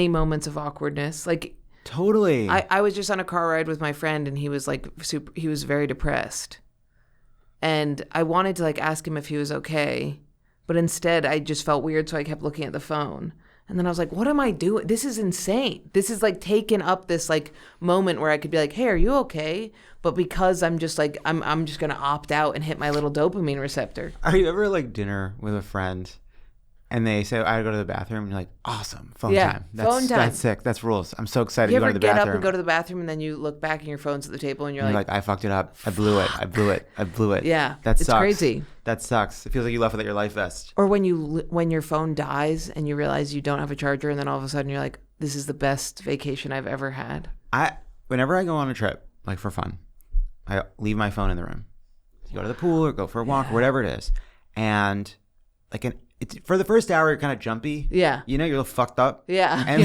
moments of awkwardness. Like totally. I was just on a car ride with my friend and he was like he was very depressed. And I wanted to like ask him if he was okay, but instead I just felt weird, so I kept looking at the phone. And then I was like, what am I doing? This is insane. This is like taking up this like moment where I could be like, hey, are you okay? But because I'm just like, I'm just going to opt out and hit my little dopamine receptor. Are you ever like dinner with a friend and they say, I gotta go to the bathroom, and you're like, awesome, phone time. Phone time. That's sick. That's rules. I'm so excited You to go ever to the get bathroom. up and go to the bathroom and then you look back and your phone's at the table and you're like, I fucked it up. I blew it. Yeah. That sucks. It's crazy. That sucks. It feels like you left without your life vest. Or when your phone dies and you realize you don't have a charger and then all of a sudden you're like, this is the best vacation I've ever had. Whenever I go on a trip, like for fun, I leave my phone in the room. Go to the pool or go for a walk or whatever it is. And like it's for the first hour, you're kind of jumpy. Yeah. You know, you're a little fucked up. Yeah. And,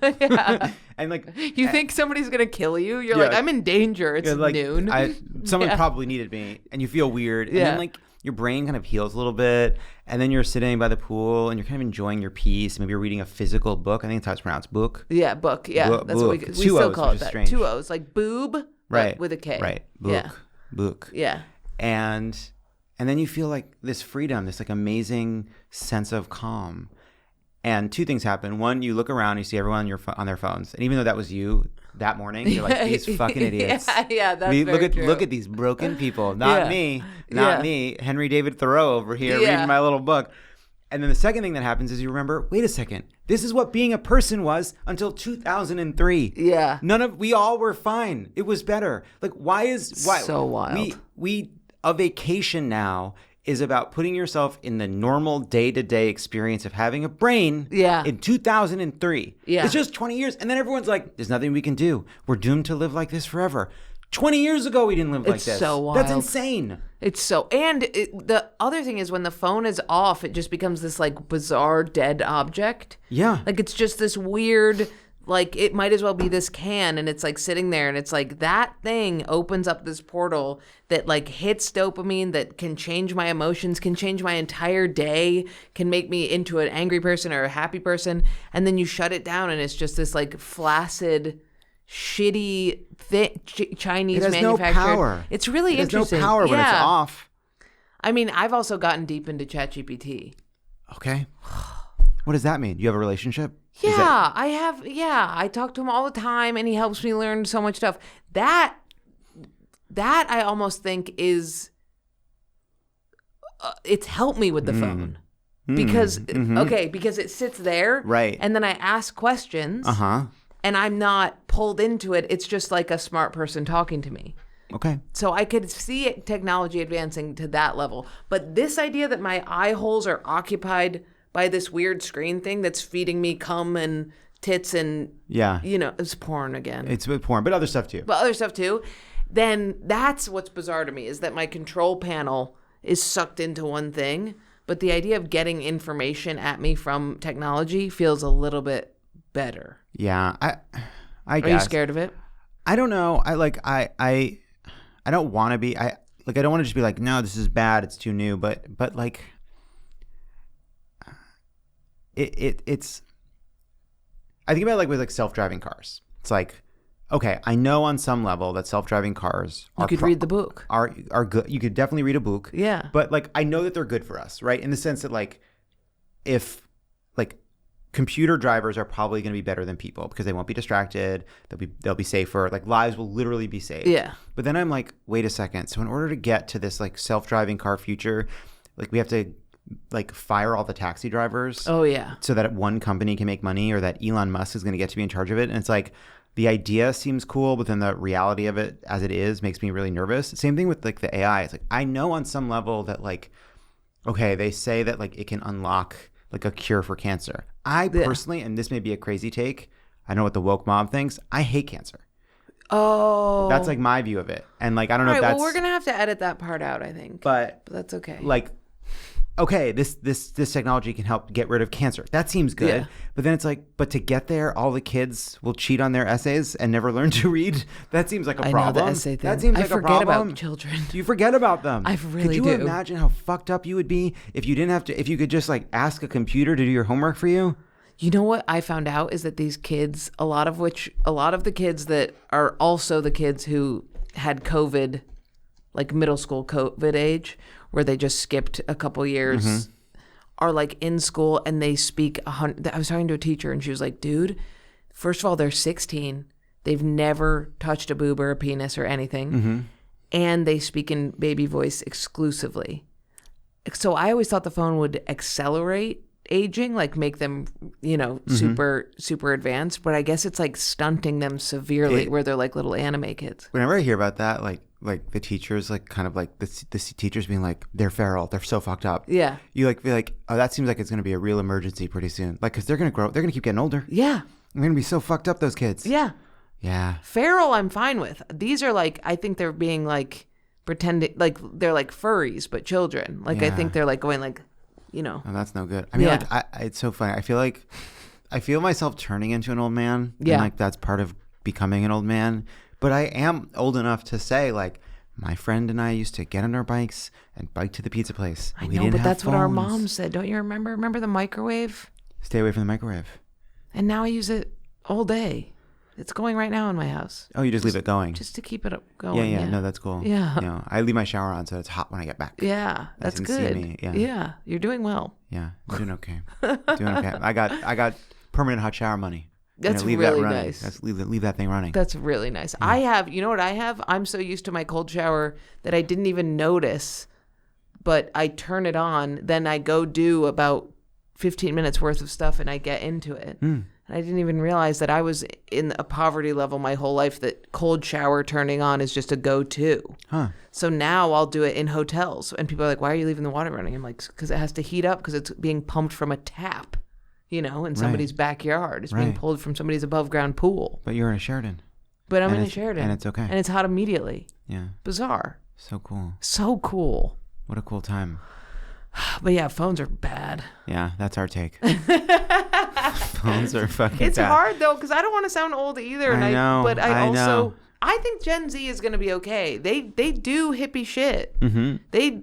Yeah. and like you think somebody's gonna kill you. You're like, I'm in danger. It's like, noon. Someone probably needed me, and you feel weird. And Yeah. then like your brain kind of heals a little bit, and then you're sitting by the pool and you're kind of enjoying your piece. Maybe you're reading a physical book. I think that's how it's pronounced. Book. Yeah, book. Yeah, book. that's what we still O's, call it. which is That strange. 2 O's, like boob, Right. but with a K. Right. Book. Yeah. Book. Yeah. And then you feel like this freedom, this like amazing sense of calm. And two things happen. One, you look around, you see everyone on their phones, and even though that was you that morning, you're like, these fucking idiots. Yeah, that's very true. Look at these broken people. Not me. Henry David Thoreau over here reading my little book. And then the second thing that happens is you remember, wait a second, this is what being a person was until 2003. Yeah. We all were fine. It was better. Like, why so wild. A vacation now is about putting yourself in the normal day-to-day experience of having a brain in 2003. Yeah. It's just 20 years. And then everyone's like, there's nothing we can do. We're doomed to live like this forever. 20 years ago, we didn't live like this. It's so wild. That's insane. The other thing is when the phone is off, it just becomes this like bizarre dead object. Yeah. Like it's just this weird, like it might as well be this can and it's like sitting there and it's like that thing opens up this portal that like hits dopamine that can change my emotions, can change my entire day, can make me into an angry person or a happy person. And then you shut it down and it's just this like flaccid, shitty Chinese manufactured. No power. It's really interesting. There's no power when it's off. I mean, I've also gotten deep into ChatGPT. Okay. What does that mean? You have a relationship? Yeah, I have. Yeah, I talk to him all the time, and he helps me learn so much stuff. That I almost think is it's helped me with the phone because because it sits there, right, and then I ask questions, and I'm not pulled into it. It's just like a smart person talking to me. Okay. So I could see technology advancing to that level, but this idea that my eye holes are occupied by this weird screen thing that's feeding me cum and tits and it's porn again. It's with porn, but other stuff too. Then that's what's bizarre to me is that my control panel is sucked into one thing, but the idea of getting information at me from technology feels a little bit better. Yeah, I guess. Are you scared of it? I don't know. I don't want to be. I don't want to just be like, no, this is bad. It's too new. But like. It's I think about it like with like self-driving cars. It's like, okay, I know on some level that self-driving cars you could read the book are good. You could definitely read a book. Yeah. But like I know that they're good for us, right? In the sense that like if like computer drivers are probably going to be better than people because they won't be distracted, they'll be safer, like lives will literally be saved. Yeah. But then I'm like, wait a second. So in order to get to this like self-driving car future, like we have to like fire all the taxi drivers. Oh, yeah. So that one company can make money, or that Elon Musk is going to get to be in charge of it. And it's like, the idea seems cool, but then the reality of it as it is makes me really nervous. Same thing with like the AI. It's like, I know on some level that like, okay, they say that like it can unlock like a cure for cancer. I personally, and this may be a crazy take, I know what the woke mob thinks, I hate cancer. Oh. That's like my view of it. And like, I don't know if that's... Well, we're going to have to edit that part out, I think. But that's okay. Like, okay, this technology can help get rid of cancer. That seems good. Yeah. But then it's like, but to get there, all the kids will cheat on their essays and never learn to read. That seems like a problem. I know the essay thing. That seems like a problem. I forget about children. You forget about them. I really do. Could you imagine how fucked up you would be if you didn't have to, if you could just like ask a computer to do your homework for you? You know what I found out is that these kids, a lot of the kids that are also the kids who had COVID, like middle school COVID age, where they just skipped a couple years, are like in school and they speak. I was talking to a teacher and she was like, dude, first of all, they're 16. They've never touched a boob or a penis or anything. And they speak in baby voice exclusively. So I always thought the phone would accelerate aging, like make them, super advanced. But I guess it's like stunting them severely where they're like little anime kids. Whenever I hear about that, like the teachers, like kind of like the teachers being like, they're feral, they're so fucked up. Yeah. You like feel like, oh, that seems like it's going to be a real emergency pretty soon. Like, because they're going to grow, they're going to keep getting older. Yeah. They're going to be so fucked up, those kids. Yeah. Yeah. Feral, I'm fine with. These are like, I think they're being like pretending, like they're like furries, but children. Like, I think they're like going like, Oh, that's no good. I mean, like, it's so funny. I feel myself turning into an old man. Yeah. And like that's part of becoming an old man. But I am old enough to say, like, my friend and I used to get on our bikes and bike to the pizza place. I know, but that's what our mom said. Don't you remember? Remember the microwave? Stay away from the microwave. And now I use it all day. It's going right now in my house. Oh, you just leave it going? Just to keep it going. Yeah. No, that's cool. Yeah. I leave my shower on so it's hot when I get back. Yeah, that's good. See me. Yeah, you're doing well. Yeah, I'm doing okay. I got permanent hot shower money. That's leave really that running. nice. That's leave that thing running. That's really nice. I have, you know what I have? I'm so used to my cold shower that I didn't even notice, but I turn it on, then I go do about 15 minutes worth of stuff and I get into it. And I didn't even realize that I was in a poverty level my whole life, that cold shower turning on is just a go-to. Huh. So now I'll do it in hotels. And people are like, why are you leaving the water running? I'm like, because it has to heat up because it's being pumped from a tap, in somebody's backyard. It's being pulled from somebody's above-ground pool. But you're in a Sheraton. But I'm in a Sheraton. And it's okay. And it's hot immediately. Yeah. Bizarre. So cool. So cool. What a cool time. But yeah, phones are bad. Yeah, that's our take. Phones are fucking It's bad. hard though, because I don't want to sound old either. I know. But I also know. I think Gen Z is going to be okay. They do hippie shit. Mm-hmm. They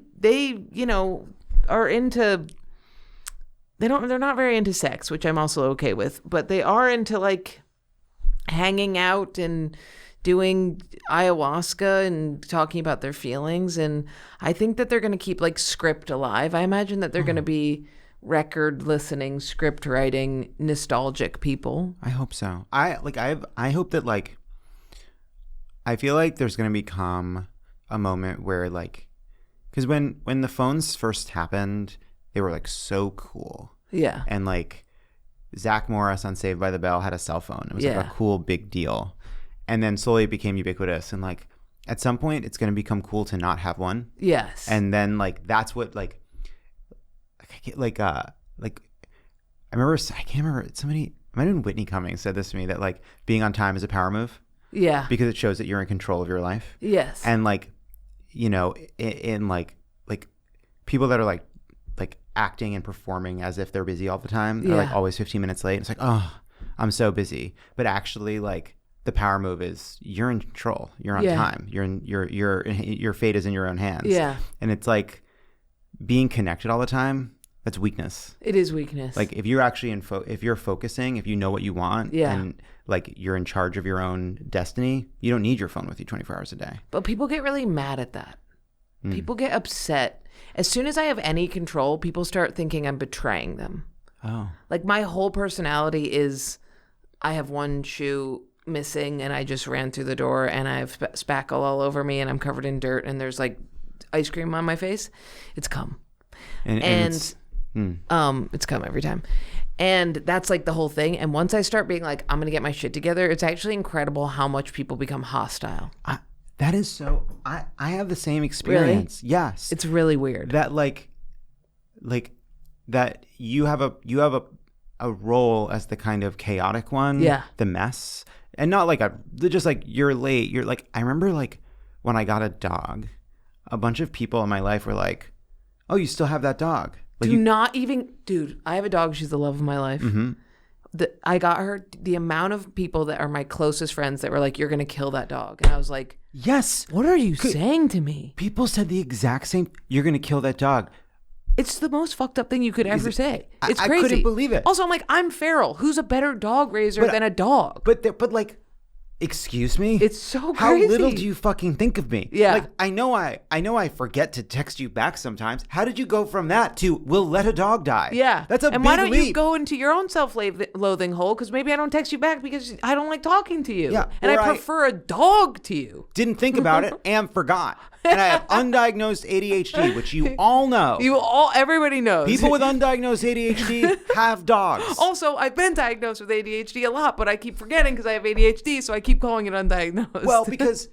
are into. They're not very into sex, which I'm also okay with. But they are into like hanging out and doing ayahuasca and talking about their feelings. And I think that they're going to keep like script alive. I imagine that they're going to be record listening, script writing, nostalgic people. I hope so. I hope that like, I feel like there's going to become a moment where like, because when the phones first happened, they were like so cool. Yeah. And like Zach Morris on Saved by the Bell had a cell phone. It was like a cool big deal. And then slowly it became ubiquitous. And like at some point it's going to become cool to not have one. Yes. And then like that's what like I remember, I can't remember, somebody, it might have been Whitney Cummings said this to me, that like being on time is a power move. Yeah. Because it shows that you're in control of your life. Yes. And like, in like people that are like acting and performing as if they're busy all the time, they're like always 15 minutes late. It's like, oh, I'm so busy. But actually like the power move is you're in control. You're on time. Your fate is in your own hands. Yeah. And it's like being connected all the time, that's weakness. It is weakness. Like if you're actually if you're focusing, if you know what you want, and like you're in charge of your own destiny, you don't need your phone with you 24 hours a day. But people get really mad at that. People get upset. As soon as I have any control, people start thinking I'm betraying them. Oh. Like my whole personality is, I have one shoe missing and I just ran through the door and I have spackle all over me and I'm covered in dirt and there's like ice cream on my face. It's cum. And it's come every time. And that's like the whole thing. And once I start being like, I'm going to get my shit together, it's actually incredible how much people become hostile. That is so, I have the same experience. Really? Yes. It's really weird. That like that you have a role as the kind of chaotic one. Yeah. The mess. And not like just like you're late. You're like, I remember like when I got a dog, a bunch of people in my life were like, oh, you still have that dog. Like Dude, I have a dog. She's the love of my life. Mm-hmm. I got her, the amount of people that are my closest friends that were like, you're going to kill that dog. And I was like, yes. What are you saying to me? People said the exact same, you're going to kill that dog. It's the most fucked up thing you could ever say. It's crazy. I couldn't believe it. Also, I'm like, I'm feral. Who's a better dog raiser than a dog? But like, excuse me? It's so crazy. How little do you fucking think of me? Yeah. Like, I know I forget to text you back sometimes. How did you go from that to we'll let a dog die? Yeah. That's a big leap. And why don't you go into your own self-loathing hole? Because maybe I don't text you back because I don't like talking to you. Yeah. And I prefer a dog to you. Didn't think about it and forgot. And I have undiagnosed ADHD, which you all know. Everybody knows. People with undiagnosed ADHD have dogs. Also, I've been diagnosed with ADHD a lot, but I keep forgetting because I have ADHD, so I keep calling it undiagnosed. Well, because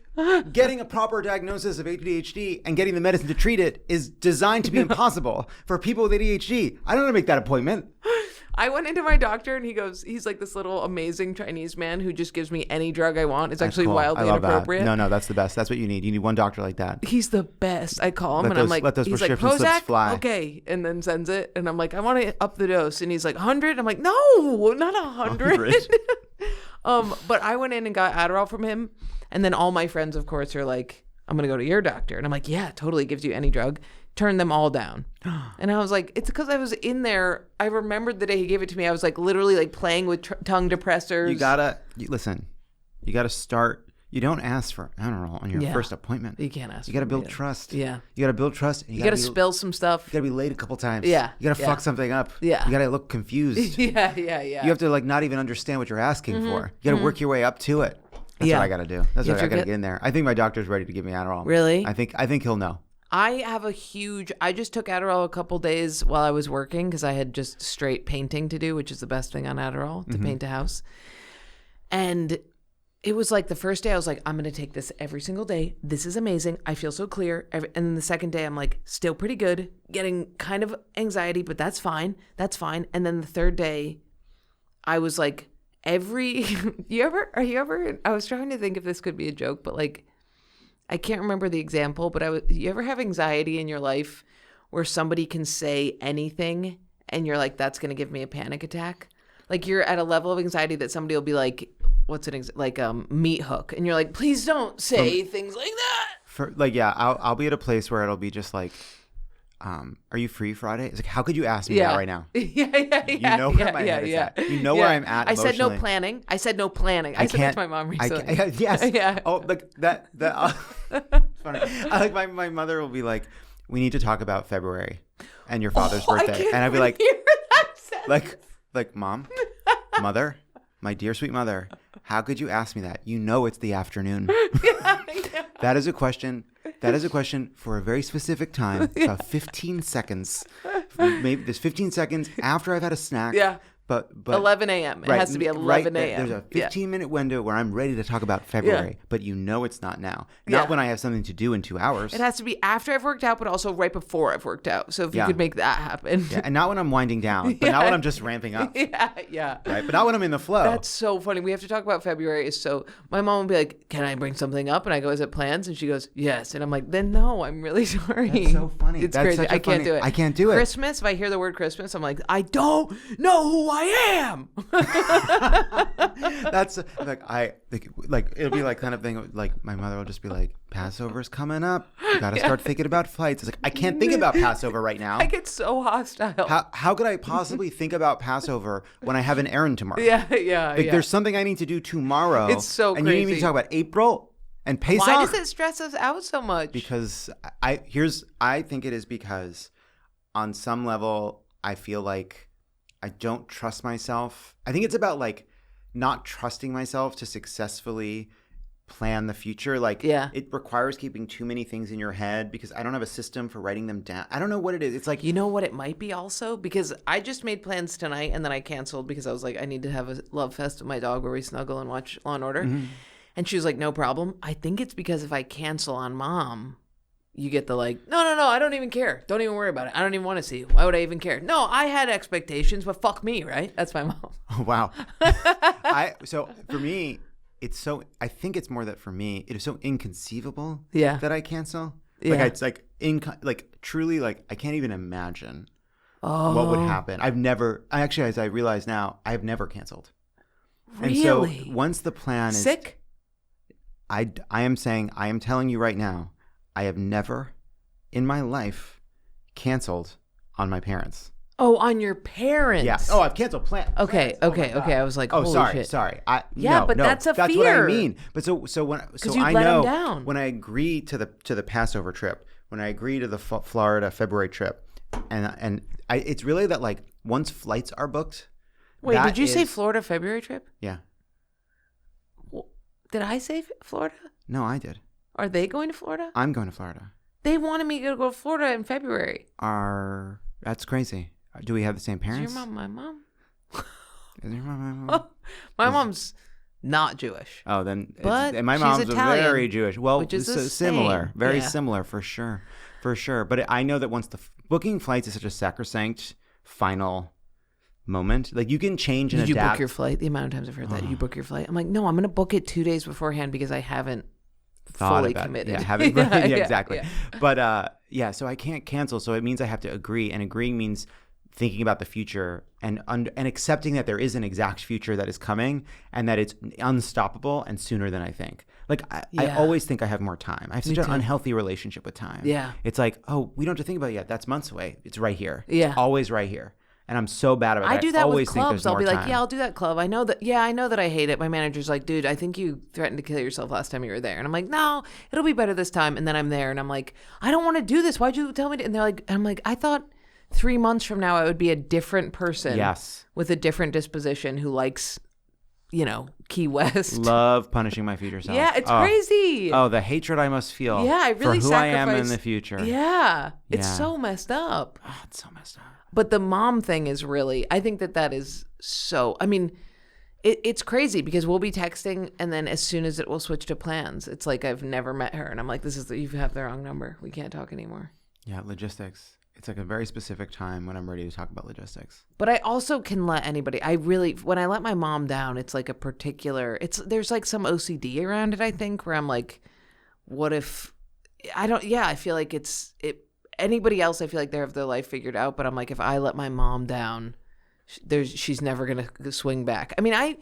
getting a proper diagnosis of ADHD and getting the medicine to treat it is designed to be impossible for people with ADHD. I don't know how to make that appointment. I went into my doctor and he's like this little amazing Chinese man who just gives me any drug I want. It's actually wildly inappropriate. That. No, that's the best. That's what you need. You need one doctor like that. He's the best. I call him I'm like, let those he's like, prescription slips Prozac? fly. Okay. And then sends it. And I'm like, I want to up the dose. And he's like, 100? I'm like, no, not 100. But I went in and got Adderall from him. And then all my friends, of course, are like, I'm going to go to your doctor. And I'm like, yeah, totally gives you any drug. Turn them all down. And I was like, it's because I was in there. I remembered the day he gave it to me. I was like literally like playing with tongue depressors. Listen, you gotta start. You don't ask for Adderall on your first appointment. You can't ask. You gotta build trust. Yeah. You gotta build trust. You gotta spill some stuff. You gotta be late a couple times. Yeah. You gotta fuck something up. Yeah. You gotta look confused. Yeah. You have to like not even understand what you're asking for. You gotta work your way up to it. That's what I gotta do. That's what I gotta get in there. I think my doctor's ready to give me Adderall. Really? I think he'll know. I just took Adderall a couple days while I was working because I had just straight painting to do, which is the best thing on Adderall, to paint a house. And it was like the first day I was like, I'm going to take this every single day. This is amazing. I feel so clear. And then the second day I'm like, still pretty good, getting kind of anxiety, but that's fine. That's fine. And then the third day I was like, I was trying to think if this could be a joke, but like, I can't remember the example, but you ever have anxiety in your life where somebody can say anything and you're like, that's going to give me a panic attack? Like you're at a level of anxiety that somebody will be like, meat hook. And you're like, please don't say things like that. I'll be at a place where it'll be just like, are you free Friday? It's like, how could you ask me that right now? Yeah. You know where my head is at. You know where I'm at emotionally. I said no planning. I said that to my mom recently. Yes. Yeah. Oh, like that. It's funny. I like my mother will be like, we need to talk about February and your father's birthday. And I'd be like, like mom, mother, my dear sweet mother, how could you ask me that? You know it's the afternoon. That is a question for a very specific time, about 15 seconds. Maybe there's 15 seconds after I've had a snack. Yeah. But 11 a.m. It has to be 11 a.m. There's a 15-minute window where I'm ready to talk about February, but you know it's not now. Not when I have something to do in 2 hours. It has to be after I've worked out, but also right before I've worked out. So if you could make that happen. Yeah, and not when I'm winding down, but not when I'm just ramping up. Yeah. Right, but not when I'm in the flow. That's so funny. We have to talk about February. My mom will be like, can I bring something up? And I go, is it plans? And she goes, yes. And I'm like, then no, I'm really sorry. That's so funny. It's crazy. I can't do it. I can't do it. Christmas, if I hear the word Christmas, I'm like, I don't know who I am. That's like it'll be like kind of thing like my mother will just be like, Passover's coming up, you gotta start thinking about flights. It's like, I can't think about Passover right now. I get so hostile. How could I possibly think about Passover when I have an errand tomorrow? Yeah. There's something I need to do tomorrow. It's so and crazy. you need me to talk about April and Pesach. Why does it stress us out so much? Because I think it is because on some level I feel like I don't trust myself. I think it's about like not trusting myself to successfully plan the future. Like, Yeah. it requires keeping too many things in your head because I don't have a system for writing them down. I don't know what it is. It's like, You know what it might be also? Because I just made plans tonight and then I canceled because I was like, I need to have a love fest with my dog where we snuggle and watch Law and Order. Mm-hmm. And she was like, no problem. I think it's because if I cancel on Mom, you get the like, no, I don't even care. Don't even worry about it. I don't even want to see you. Why would I even care? No, I had expectations, but fuck me, right? That's my mom. oh, wow. So for me, I think it's more that for me, it is so inconceivable that I cancel. Like, Yeah. it's like truly, like, I can't even imagine what would happen. Actually, as I realize now, I've never canceled. Really? And so once the plan is Sick? I am telling you right now, I have never in my life canceled on my parents. Oh, on your parents. Yeah. Oh, I've canceled plans. Okay. Oh my God. I was like, holy shit. Sorry. That's a That's fear. what I mean. But so you'd I let 'em know down. when I agree to the Passover trip, when I agree to the Florida February trip, and it's really that, like, once flights are booked. Wait, did you say Florida February trip? Yeah. Did I say Florida? No, I did. Are they going to Florida? I'm going to Florida. They wanted me to go to Florida in February. That's crazy. Do we have the same parents? Is your mom my mom? Is your mom my mom? My mom's not Jewish. Oh, then But and my she's mom's Italian, very Jewish. Well, which is the similar, same. very Yeah. similar for sure. But I know that once booking flights is such a sacrosanct final moment. Like, you can change and Did you adapt. book your flight? The amount of times I've heard that. You book your flight? I'm like, no, I'm going to book it 2 days beforehand because I haven't fully about it. committed. Yeah, exactly. Yeah. But so I can't cancel. So it means I have to agree, and agreeing means thinking about the future and accepting that there is an exact future that is coming and that it's unstoppable and sooner than I think. Like, I always think I have more time. I have such an unhealthy relationship with time. Yeah. It's like, oh, we don't have to think about it yet. That's months away. It's right here. Yeah. It's always right here. And I'm so bad about that. I do that always with think clubs. there's I'll more be like, time. yeah, I'll do that club. I know that I hate it. My manager's like, dude, I think you threatened to kill yourself last time you were there. And I'm like, no, it'll be better this time. And then I'm there and I'm like, I don't want to do this. Why'd you tell me to? And I'm like, I thought 3 months from now I would be a different person. Yes. With a different disposition who likes, Key West. Love punishing my future self. Yeah, it's crazy. Oh, the hatred I must feel. Yeah, I really for who I am in sacrificed- the future. Yeah. It's Yeah. so messed up. Oh, it's so messed up. But the mom thing is really, I think that is so, I mean, it's crazy because we'll be texting and then as soon as it will switch to plans, it's like I've never met her. And I'm like, you have the wrong number. We can't talk anymore. Yeah, logistics. It's like a very specific time when I'm ready to talk about logistics. But I also can let anybody, when I let my mom down, it's like there's like some OCD around it, I think, where I'm like, what if, I feel like anybody else, I feel like they have their life figured out, but I'm like, if I let my mom down, she's never going to swing back. I mean, I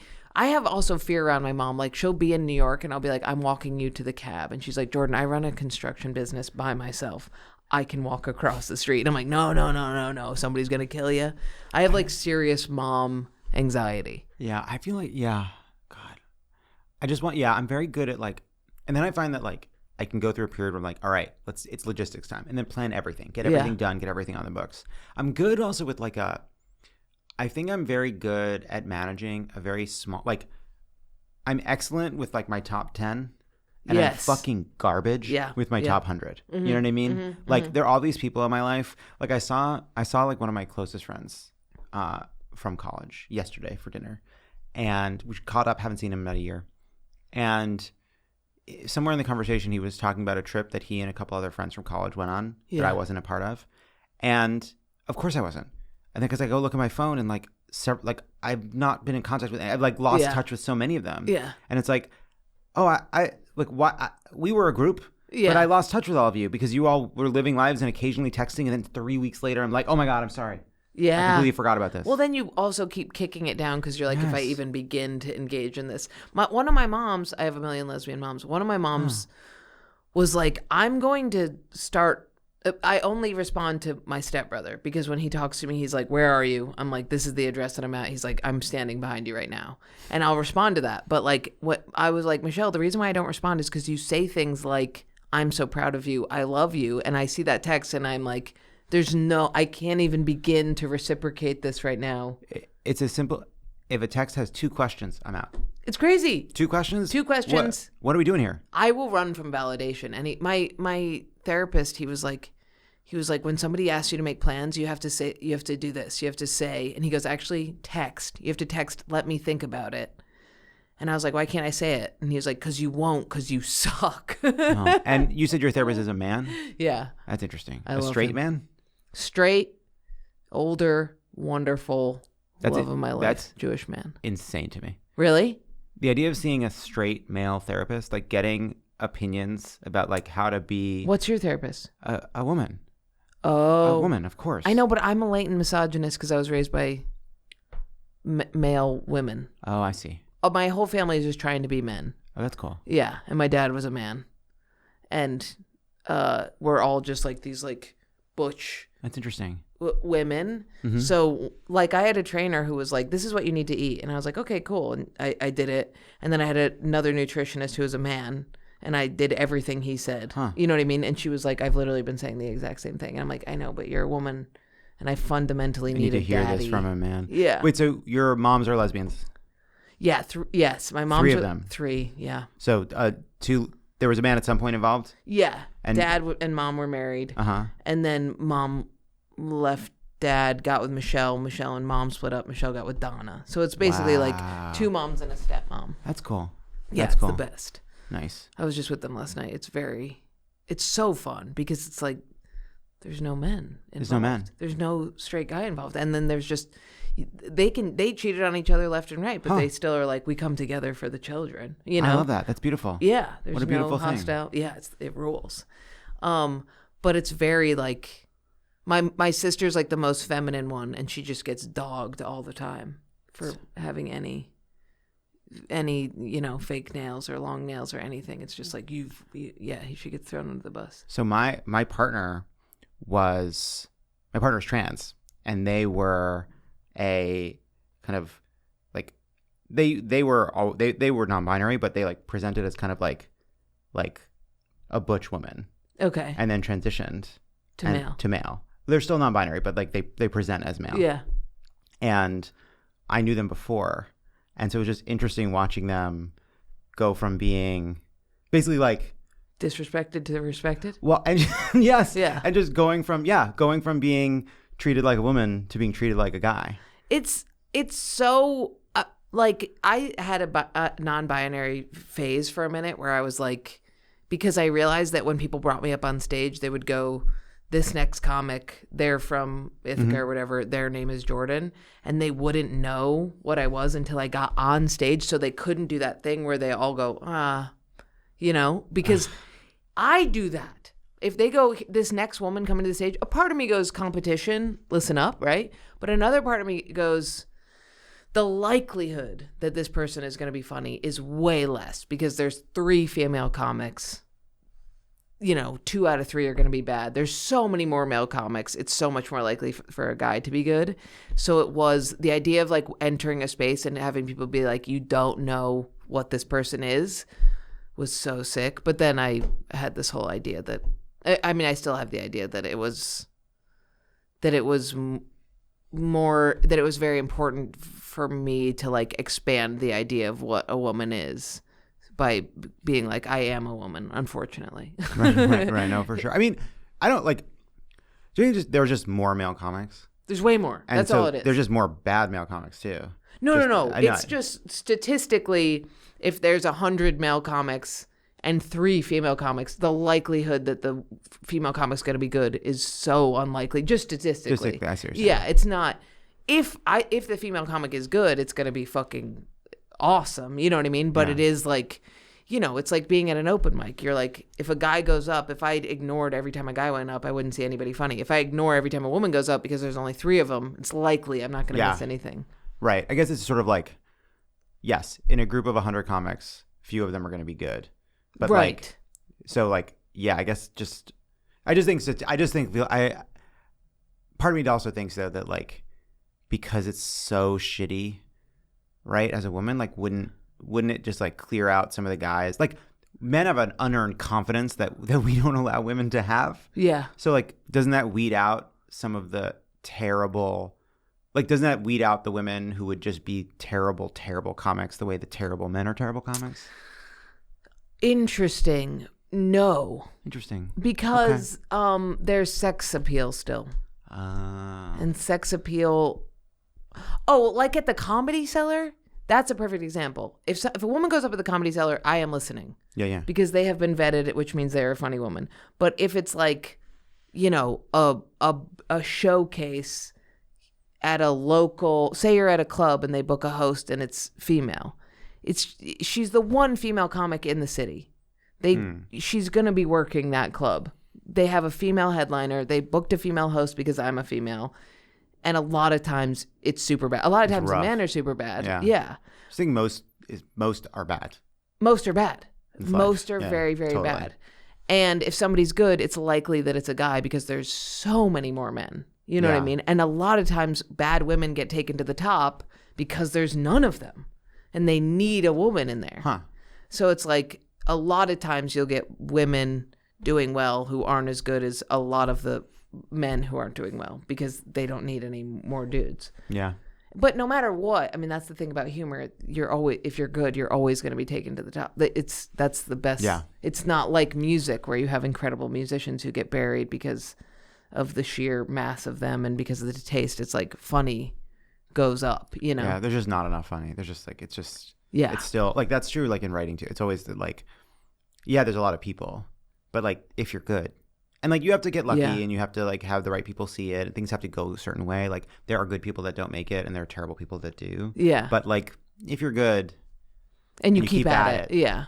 have also fear around my mom. Like, she'll be in New York and I'll be like, I'm walking you to the cab. And she's like, Jordan, I run a construction business by myself. I can walk across the street. And I'm like, no. Somebody's going to kill you. I have like serious mom anxiety. Yeah, I feel like, God. I'm very good at like, and then I find that like, I can go through a period where I'm like, all right, it's logistics time, and then plan everything, get everything done, get everything on the books. I'm good also with like I think I'm very good at managing a very small, like, I'm excellent with like my top 10, and I'm fucking garbage with my top 100. Mm-hmm. You know what I mean? Like, there are all these people in my life. Like, I saw like one of my closest friends from college yesterday for dinner, and we caught up, haven't seen him in about a year, and somewhere in the conversation, he was talking about a trip that he and a couple other friends from college went on that I wasn't a part of. And of course I wasn't. And then because I go look at my phone and like I've not been in contact with, I've like lost touch with so many of them. Yeah. And it's like, oh, we were a group, but I lost touch with all of you because you all were living lives and occasionally texting. And then 3 weeks later, I'm like, oh my God, I'm sorry. Yeah. I completely forgot about this. Well, then you also keep kicking it down because you're like, if I even begin to engage in this. One of my moms, I have a million lesbian moms. One of my moms was like, I'm going to start. I only respond to my stepbrother because when he talks to me, he's like, where are you? I'm like, this is the address that I'm at. He's like, I'm standing behind you right now. And I'll respond to that. But like, what I was like, Michelle, the reason why I don't respond is because you say things like, I'm so proud of you. I love you. And I see that text and I'm like, I can't even begin to reciprocate this right now. It's as simple. If a text has 2 questions, I'm out. It's crazy. 2 questions? 2 questions. What are we doing here? I will run from validation. And my therapist, he was like, when somebody asks you to make plans, you have to do this. You have to say, and he goes, actually text. You have to text, let me think about it. And I was like, why can't I say it? And he was like, because you won't, because you suck. Oh. And you said your therapist is a man? Yeah. That's interesting. I a love straight him. man? Straight, older, wonderful, That's love of my life, that's Jewish man. insane to me. Really? The idea of seeing a straight male therapist, like getting opinions about like how to be What's your therapist? a woman. Oh. A woman, of course. I know, but I'm a latent misogynist because I was raised by male women. Oh, I see. My whole family is just trying to be men. Oh, that's cool. Yeah, and my dad was a man. And we're all just like these like butch That's interesting. women. Mm-hmm. So like I had a trainer who was like, this is what you need to eat. And I was like, okay, cool. And I did it. And then I had another nutritionist who was a man. And I did everything he said. Huh. You know what I mean? And she was like, I've literally been saying the exact same thing. And I'm like, I know, but you're a woman. And I fundamentally need to a hear daddy. this from a man. Yeah. Wait, so your moms are lesbians? Yeah. Yes. My mom's 3 of them. 3. Yeah. So 2. There was a man at some point involved? Yeah. And Dad and mom were married. Uh-huh. And then mom left dad, got with Michelle. Michelle and mom split up. Michelle got with Donna. So it's basically like 2 moms and a stepmom. That's cool. Yeah, That's cool. It's the best. Nice. I was just with them last night. It's so fun because it's like there's no men involved. There's no men. There's no straight guy involved. And then there's just they cheated on each other left and right, but they still are like, we come together for the children. You know? I love that. That's beautiful. Yeah. There's What a beautiful no thing. hostile. Yeah, it rules. But it's very like my sister's like the most feminine one, and she just gets dogged all the time for having any fake nails or long nails or anything. It's just like she gets thrown under the bus. So my partner's trans, and they were a kind of like they were non-binary, but they like presented as kind of like a butch woman. Okay. And then transitioned to male. They're still non-binary, but like they present as male. Yeah. And I knew them before. And so it was just interesting watching them go from being basically like disrespected to respected. Well, and yes. Yeah. And just going from being treated like a woman to being treated like a guy. It's so like I had a non-binary phase for a minute where I was like, because I realized that when people brought me up on stage, they would go, this next comic, they're from Ithaca or whatever, their name is Jordan, and they wouldn't know what I was until I got on stage, so they couldn't do that thing where they all go, because I do that. If they go, this next woman coming to the stage, a part of me goes, competition, listen up, right? But another part of me goes, the likelihood that this person is going to be funny is way less because there's 3 female comics. 2 out of 3 are going to be bad. There's so many more male comics. It's so much more likely for a guy to be good. So it was the idea of like entering a space and having people be like, you don't know what this person is, was so sick. But then I had this whole idea that, I still have the idea that it was very important for me to like expand the idea of what a woman is by being like, I am a woman, unfortunately. Right. No, for sure. I don't like, do you think there was just more male comics? There's way more. And that's so all it is. There's just more bad male comics too. No. It's just statistically, if there's 100 male comics and 3 female comics, the likelihood that the female comic's going to be good is so unlikely, just statistically. I see what you're saying. Yeah, it's not. If the female comic is good, it's going to be fucking awesome. You know what I mean? But it is like, it's like being at an open mic. You're like, if a guy goes up, if I ignored every time a guy went up, I wouldn't see anybody funny. If I ignore every time a woman goes up because there's only 3 of them, it's likely I'm not going to miss anything. Right. I guess it's sort of like, yes, in a group of 100 comics, few of them are going to be good. But right. I guess part of me also thinks though that like, because it's so shitty, right? As a woman, like wouldn't it just like clear out some of the guys? Like men have an unearned confidence that we don't allow women to have. Yeah. So like, doesn't that weed out some of the terrible Like, doesn't that weed out the women who would just be terrible, terrible comics the way the terrible men are terrible comics? Interesting. No. Interesting. Because there's sex appeal still. And sex appeal... Oh, like at the Comedy Cellar? That's a perfect example. If a woman goes up at the Comedy Cellar, I am listening. Yeah. Because they have been vetted, which means they're a funny woman. But if it's like, you know, a showcase at a local... Say you're at a club and they book a host and it's female. She's the one female comic in the city. She's going to be working that club. They have a female headliner. They booked a female host because I'm a female. And a lot of times it's super bad. A lot of times the men are super bad. Yeah. I think most are bad. Most are bad. Most are very, very bad. And if somebody's good, it's likely that it's a guy because there's so many more men. You know what I mean? And a lot of times bad women get taken to the top because there's none of them. And they need a woman in there. Huh. So it's like a lot of times you'll get women doing well who aren't as good as a lot of the men who aren't doing well because they don't need any more dudes. Yeah. But no matter what, I mean, that's the thing about humor. If you're good, you're always going to be taken to the top. That's the best. Yeah. It's not like music where you have incredible musicians who get buried because of the sheer mass of them and because of the taste. It's like funny goes up, you know? Yeah, there's just not enough funny. There's just like, it's still like, that's true. Like in writing too, it's always like, yeah, there's a lot of people, but like if you're good and like you have to get lucky and you have to like have the right people see it and things have to go a certain way. Like there are good people that don't make it and there are terrible people that do. Yeah. But like if you're good and you keep at it. Yeah.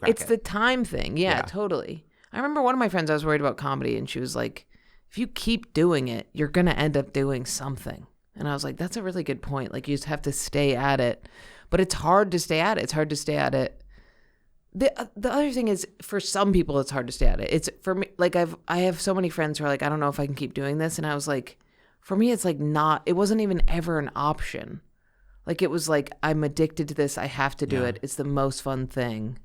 It's the time thing. Yeah, totally. I remember one of my friends, I was worried about comedy and she was like, if you keep doing it, you're going to end up doing something. And I was like, that's a really good point. Like you just have to stay at it. But it's hard to stay at it. It's hard to stay at it. The other thing is, for some people, it's hard to stay at it. It's for me, like I have so many friends who are like, I don't know if I can keep doing this. And I was like, for me, it's like it wasn't even ever an option. Like it was like, I'm addicted to this. I have to do it. It's the most fun thing.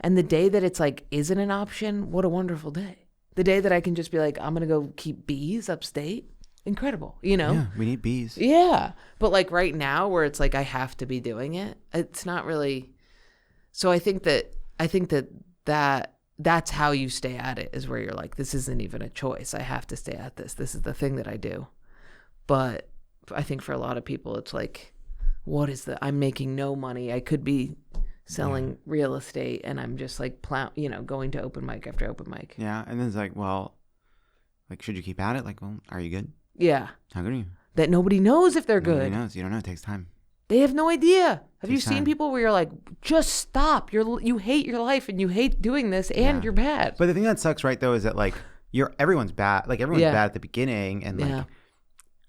And the day that it's like, isn't an option, what a wonderful day. The day that I can just be like, I'm going to go keep bees upstate. Incredible, you know? Yeah, we need bees. Yeah. But like right now where it's like I have to be doing it, it's not really. So I think that's how you stay at it, is where you're like, this isn't even a choice. I have to stay at this. This is the thing that I do. But I think for a lot of people, it's like, I'm making no money. I could be selling real estate and I'm just like, going to open mic after open mic. Yeah. And then it's like, well, like, should you keep at it? Like, well, are you good? Yeah. How good are you? That nobody knows if they're good. Nobody knows. You don't know. It takes time. They have no idea. Have you seen time. people where you're like, just stop. You hate your life and you hate doing this and you're bad. But the thing that sucks, right, though, is that like everyone's bad. Like everyone's bad at the beginning, and like,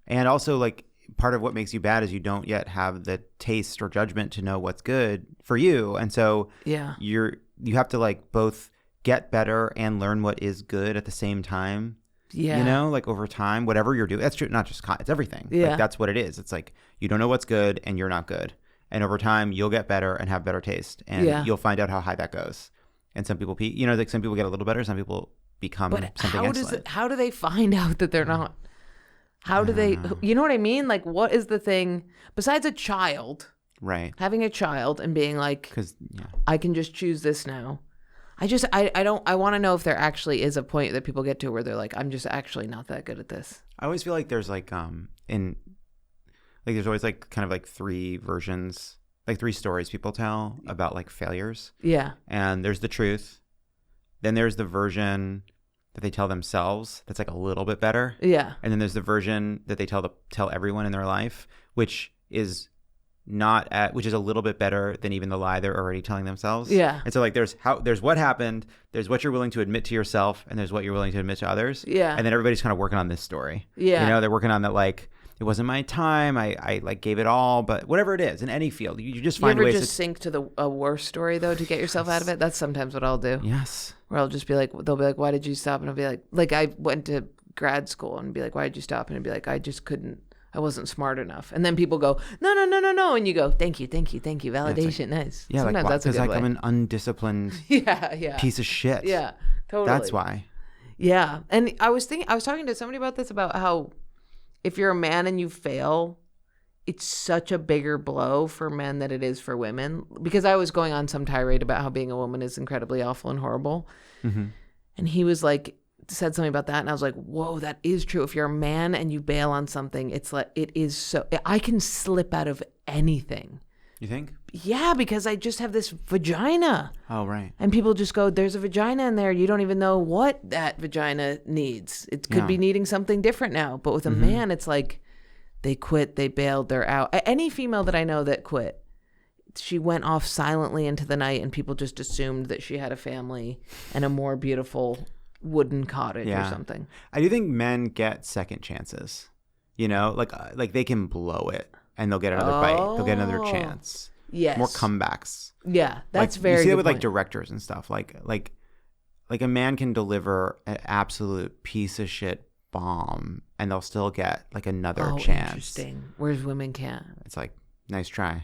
and also like part of what makes you bad is you don't yet have the taste or judgment to know what's good for you, and so you have to like both get better and learn what is good at the same time. Yeah. You know, like over time, whatever you're doing, that's true. Not just it's everything. Yeah. Like that's what it is. It's like, you don't know what's good and you're not good. And over time you'll get better and have better taste and you'll find out how high that goes. And some people, like some people get a little better. Some people become something excellent. How do they find out that they're not? How do they, you know what I mean? Like what is the thing besides a child, right? Having a child and being like, I can just choose this now. I want to know if there actually is a point that people get to where they're like, I'm just actually not that good at this. I always feel like there's like, there's always like kind of like three versions, like three stories people tell about like failures. Yeah. And there's the truth. Then there's the version that they tell themselves that's like a little bit better. Yeah. And then there's the version that they tell everyone in their life, which is which is a little bit better than even the lie they're already telling themselves. Yeah. And so like there's what happened, there's what you're willing to admit to yourself, and there's what you're willing to admit to others. Yeah. And then everybody's kind of working on this story. Yeah. You know, they're working on that like, it wasn't my time, I like gave it all, but whatever it is in any field, you just find ways. You ever just sink to a worse story though to get yourself out of it? That's sometimes what I'll do. Yes. Where I'll just be like, they'll be like, why did you stop? And I'll be like I went to grad school and be like, why did you stop? And I'd be like, I just couldn't. I wasn't smart enough. And then people go, no. And you go, thank you. Validation, like, nice. Yeah, sometimes that's a good way. Because like I'm an undisciplined piece of shit. Yeah, totally. That's why. Yeah. And I was talking to somebody about this, about how if you're a man and you fail, it's such a bigger blow for men than it is for women, because I was going on some tirade about how being a woman is incredibly awful and horrible. Mm-hmm. And he was like, said something about that. And I was like, whoa, that is true. If you're a man and you bail on something, it's like, it is so, I can slip out of anything. You think? Yeah, because I just have this vagina. Oh, right. And people just go, there's a vagina in there. You don't even know what that vagina needs. It could be needing something different now. But with a man, it's like they quit, they bailed, they're out. Any female that I know that quit, she went off silently into the night and people just assumed that she had a family and a more beautiful wooden cottage or something. I do think men get second chances. You know, like they can blow it. And they'll get another bite. They'll get another chance. Yes. More comebacks. Yeah, that's like, very. You see that good with point. like directors and stuff. Like a man can deliver an absolute piece of shit bomb, and they'll still get like another chance. Interesting. Whereas women can't. It's like, nice try.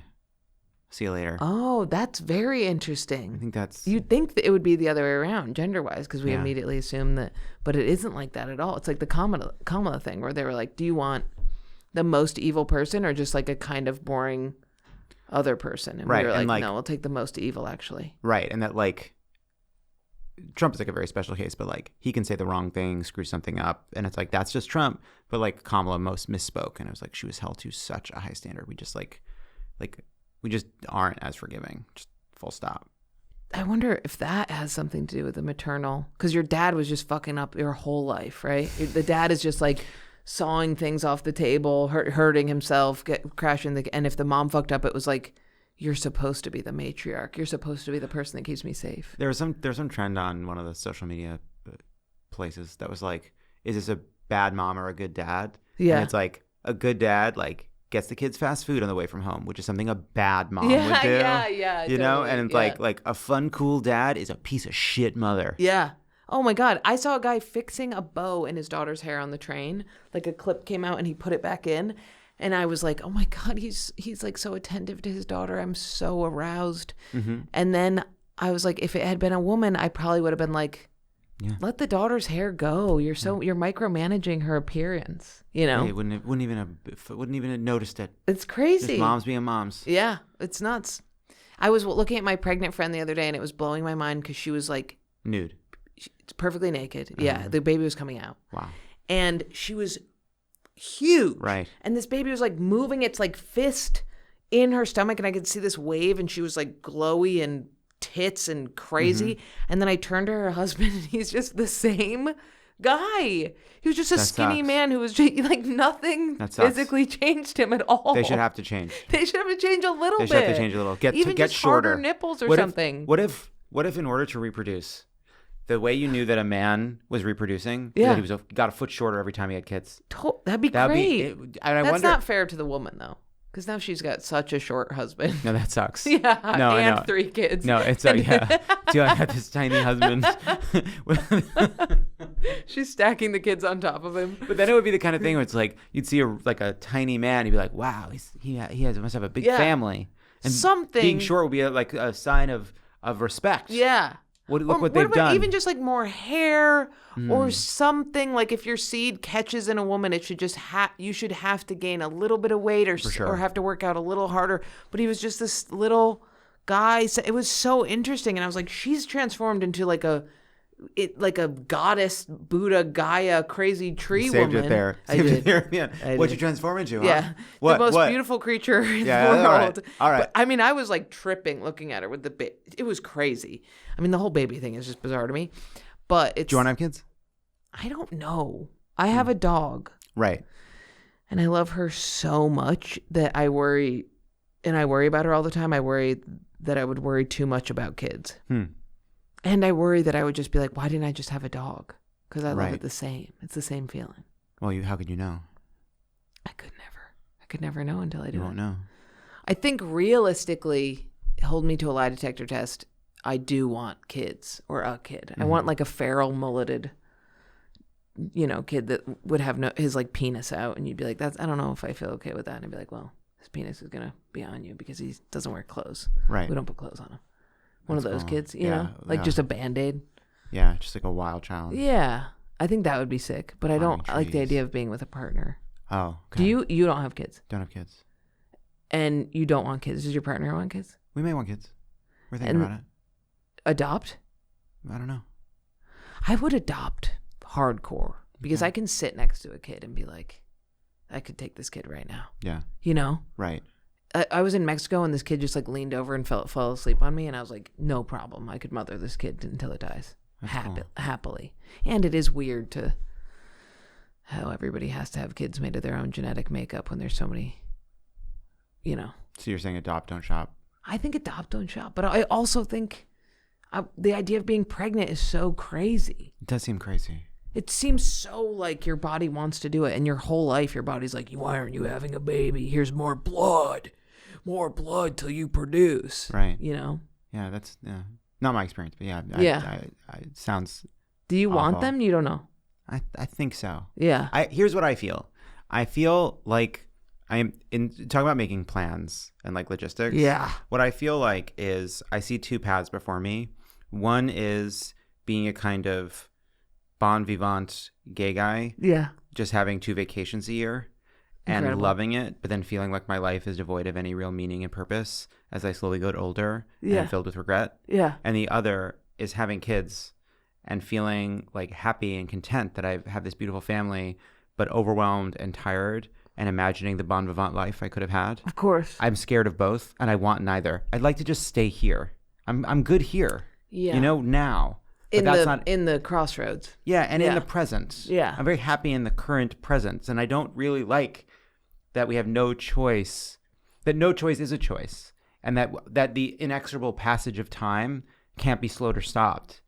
See you later. Oh, that's very interesting. I think that's. You'd think that it would be the other way around, gender-wise, because we immediately assume that, but it isn't like that at all. It's like the Kamala thing, where they were like, "Do you want the most evil person or just like a kind of boring other person?" And we were like, no, we'll take the most evil, actually. Right. And that like Trump is like a very special case, but like he can say the wrong thing, screw something up, and it's like that's just Trump. But like Kamala most misspoke, and it was like she was held to such a high standard. We just like we just aren't as forgiving. Just full stop. I wonder if that has something to do with the maternal, because your dad was just fucking up your whole life, right? The dad is just like sawing things off the table, hurting himself, crashing and if the mom fucked up, it was like, you're supposed to be the matriarch. You're supposed to be the person that keeps me safe. There's some trend on one of the social media places that was like, is this a bad mom or a good dad? Yeah. And it's like a good dad like gets the kids fast food on the way from home, which is something a bad mom would do. Yeah. You know, and it's like a fun, cool dad is a piece of shit mother. Yeah. Oh my God. I saw a guy fixing a bow in his daughter's hair on the train. Like a clip came out and he put it back in. And I was like, oh my God, he's like so attentive to his daughter. I'm so aroused. Mm-hmm. And then I was like, if it had been a woman, I probably would have been like, let the daughter's hair go. You're micromanaging her appearance, you know? Hey, wouldn't even have noticed it. It's crazy. Just moms being moms. Yeah, it's nuts. I was looking at my pregnant friend the other day and it was blowing my mind because she was like nude. Perfectly naked. Yeah, the baby was coming out. Wow. And she was huge. Right. And this baby was like moving its like fist in her stomach and I could see this wave and she was like glowy and tits and crazy. Mm-hmm. And then I turned to her husband and he's just the same guy. He was just a skinny man who was just, like nothing physically changed him at all. They should have to change. They should have to change a little bit. They should have to change a little. Get just shorter. Harder nipples or something. What if in order to reproduce, the way you knew that a man was reproducing, that he got a foot shorter every time he had kids. That'd be great. That's not fair to the woman, though, because now she's got such a short husband. No, that sucks. Yeah, no, and 3 kids. No, it's Dude, I got this tiny husband. She's stacking the kids on top of him. But then it would be the kind of thing where it's like you'd see a tiny man, you'd be like, wow, he must have a big family. And something being short would be like a sign of respect. Yeah. Look what they've done. Even just like more hair or something. Like if your seed catches in a woman, it should just you should have to gain a little bit of weight or have to work out a little harder. But he was just this little guy. So it was so interesting, and I was like, she's transformed into like a goddess, Buddha, Gaia, crazy tree woman. Saved it there. Yeah. What'd you transform into? Huh? Yeah. The most beautiful creature in the world. All right. But, I mean, I was like tripping looking at her with the baby. It was crazy. I mean, the whole baby thing is just bizarre to me. But it's. Do you want to have kids? I don't know. I have a dog. Right. And I love her so much that I worry, and I worry about her all the time. I worry that I would worry too much about kids. And I worry that I would just be like, why didn't I just have a dog? Because I love it the same. It's the same feeling. Well, how could you know? I could never know until I do it. You won't know. I think realistically, hold me to a lie detector test, I do want kids or a kid. I want like a feral mulleted, kid that would have his like penis out. And you'd be like, I don't know if I feel okay with that. And I'd be like, well, his penis is going to be on you because he doesn't wear clothes. Right. We don't put clothes on him. One of those kids, you know, just a Band-Aid. Yeah, just like a wild child. Yeah, I think that would be sick, but I don't like the idea of being with a partner. Oh, okay. You don't have kids? Don't have kids. and you don't want kids. Does your partner want kids? We may want kids. We're thinking about it. Adopt? I don't know. I would adopt hardcore because I can sit next to a kid and be like, I could take this kid right now. Yeah. You know? Right. I was in Mexico and this kid just like leaned over and fell asleep on me, and I was like, no problem. I could mother this kid until it dies. Happily. And it is weird to how everybody has to have kids made of their own genetic makeup when there's so many, you know. So you're saying adopt, don't shop? I think adopt, don't shop. But I also think the idea of being pregnant is so crazy. It does seem crazy. It seems so like your body wants to do it, and your whole life your body's like, why aren't you having a baby? Here's more blood till you produce. Right. You know? Yeah, that's not my experience, but yeah. It sounds Do you awful. want them? You don't know. I think so. Yeah. Here's what I feel. I feel like I'm talking about making plans and like logistics. Yeah. What I feel like is I see two paths before me. One is being a kind of bon vivant gay guy. Yeah. Just having 2 vacations a year and Incredible. loving it, but then feeling like my life is devoid of any real meaning and purpose as I slowly get older and filled with regret. Yeah. And the other is having kids and feeling like happy and content that I have this beautiful family, but overwhelmed and tired and imagining the bon vivant life I could have had. Of course. I'm scared of both and I want neither. I'd like to just stay here. I'm good here. Yeah. You know, now. In the crossroads. Yeah, and in Yeah. the present. Yeah. I'm very happy in the current present, and I don't really like that we have no choice, that no choice is a choice, and that the inexorable passage of time can't be slowed or stopped.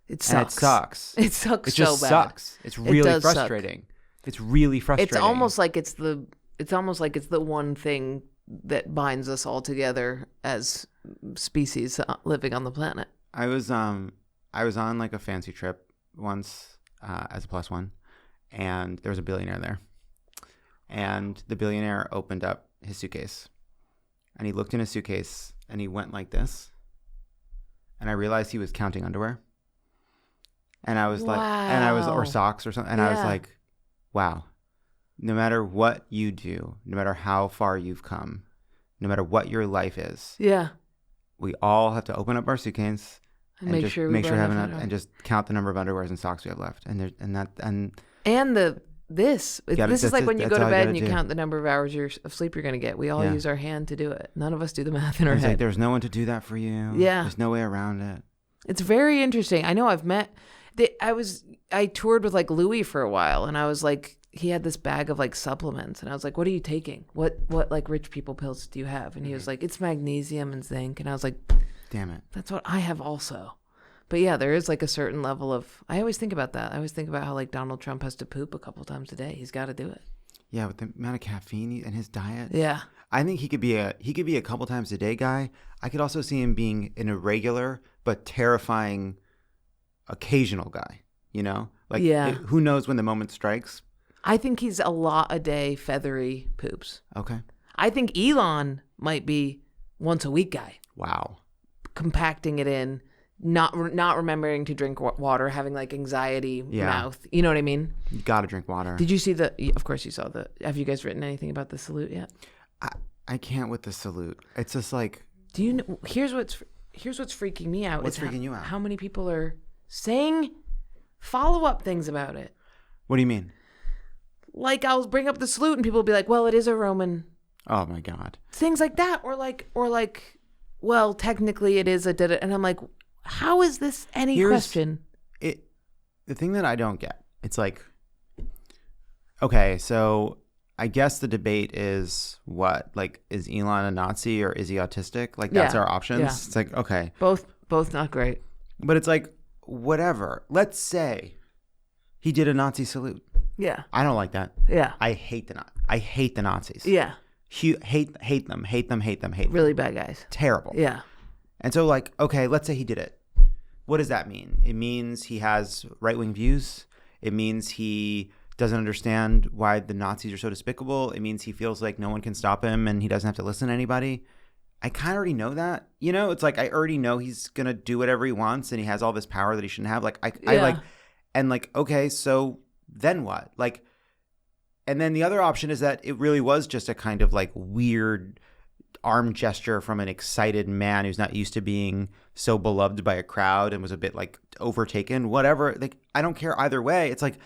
It And it sucks. sucks. It sucks It just so bad. sucks. It's really does suck. frustrating. It's really frustrating. It's almost like it's the one thing that binds us all together as species living on the planet. I was on like a fancy trip once as a +1, and there was a billionaire there. And the billionaire opened up his suitcase, and he looked in his suitcase, and he went like this. And I realized he was counting underwear. And I was or socks or something. And I was like, wow, no matter what you do, no matter how far you've come, no matter what your life is, we all have to open up our suitcase and make just sure we have enough enough, and just count the number of underwears and socks we have left. This is like when you go to all you bed gotta and you do. count the number of hours of sleep you're going to get. We all Yeah. use our hand to do it. None of us do the math in our It's head. like there's no one to do that for you. Yeah. There's no way around it. It's very interesting. I know I've met. I toured with like Louis for a while, and I was like, he had this bag of like supplements, and I was like, what are you taking? What like rich people pills do you have? And he was like, it's magnesium and zinc, and I was like, Damn it. that's what I have also. But yeah, there is like a certain level of. I always think about that. I always think about how like Donald Trump has to poop a couple times a day. He's got to do it. Yeah, with the amount of caffeine in his diet. Yeah. I think he could be a couple times a day guy. I could also see him being an irregular but terrifying occasional guy, you know? Like who knows when the moment strikes? I think he's a lot a day feathery poops. Okay. I think Elon might be once a week guy. Wow. Compacting it in, not remembering to drink water, having like anxiety mouth. You know what I mean? You got to drink water. Did you see of course you saw have you guys written anything about the salute yet? I can't with the salute. It's just like, do you know, here's what's freaking me out. What's freaking you out? How many people are saying follow-up things about it? What do you mean? Like I'll bring up the salute and people will be like, well, it is a Roman. Oh my God. Things like that, or like, well, technically it is a da-da. And I'm like, how is this any question? The thing that I don't get, it's like, okay, so I guess the debate is what? Like, is Elon a Nazi or is he autistic? Like, that's our options. Yeah. It's like, okay. Both not great. But it's like, whatever. Let's say he did a Nazi salute. Yeah. I don't like that. Yeah. I hate the Nazis. Yeah. Hate them. Really bad guys. Terrible. Yeah. And so, like, okay, let's say he did it. What does that mean? It means he has right-wing views. It means he doesn't understand why the Nazis are so despicable. It means he feels like no one can stop him and he doesn't have to listen to anybody. I kind of already know that. You know, it's like I already know he's going to do whatever he wants and he has all this power that he shouldn't have. Like, okay, so then what? Like, and then the other option is that it really was just a kind of like weird arm gesture from an excited man who's not used to being so beloved by a crowd and was a bit like overtaken, whatever. Like, I don't care either way. It's like,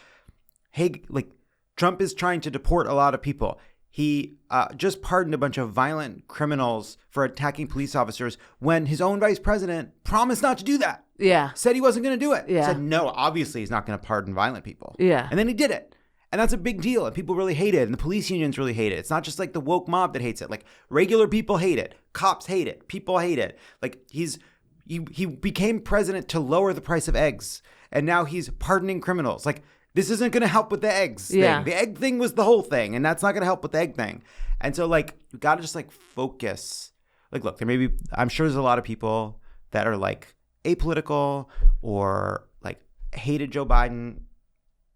hey, like Trump is trying to deport a lot of people. He just pardoned a bunch of violent criminals for attacking police officers when his own vice president promised not to do that. Yeah. Said he wasn't going to do it. Yeah. Said, no, obviously he's not going to pardon violent people. Yeah. And then he did it. And that's a big deal. And people really hate it. And the police unions really hate it. It's not just like the woke mob that hates it. Like regular people hate it. Cops hate it. People hate it. Like he became president to lower the price of eggs. And now he's pardoning criminals. Like, this isn't going to help with the eggs thing. The egg thing was the whole thing. And that's not going to help with the egg thing. And so, like, you got to just, like, focus. Like, look, there may be, I'm sure there's a lot of people that are, like, apolitical or, like, hated Joe Biden.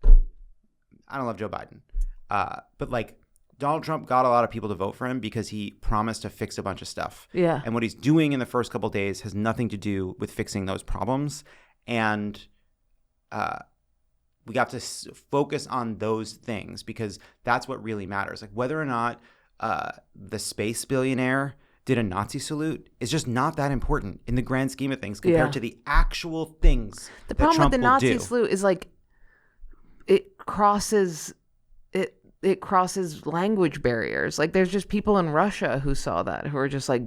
I don't love Joe Biden. But, like, Donald Trump got a lot of people to vote for him because he promised to fix a bunch of stuff. Yeah. And what he's doing in the first couple of days has nothing to do with fixing those problems. And, we got to focus on those things because that's what really matters. Like whether or not the space billionaire did a Nazi salute is just not that important in the grand scheme of things compared to the actual things the that problem Trump with the will Nazi do. salute is like it crosses language barriers. Like there's just people in Russia who saw that who are just like,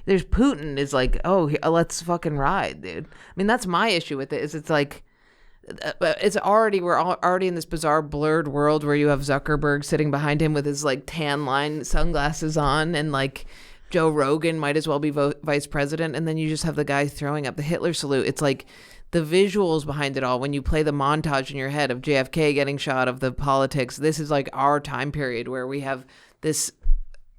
there's Putin is like, oh, let's fucking ride, dude. I mean, that's my issue with it is it's like, we're already in this bizarre blurred world where you have Zuckerberg sitting behind him with his like tan line sunglasses on, and like Joe Rogan might as well be vice president, and then you just have the guy throwing up the Hitler salute. It's like the visuals behind it all. When you play the montage in your head of JFK getting shot, of the politics, this is like our time period where we have this.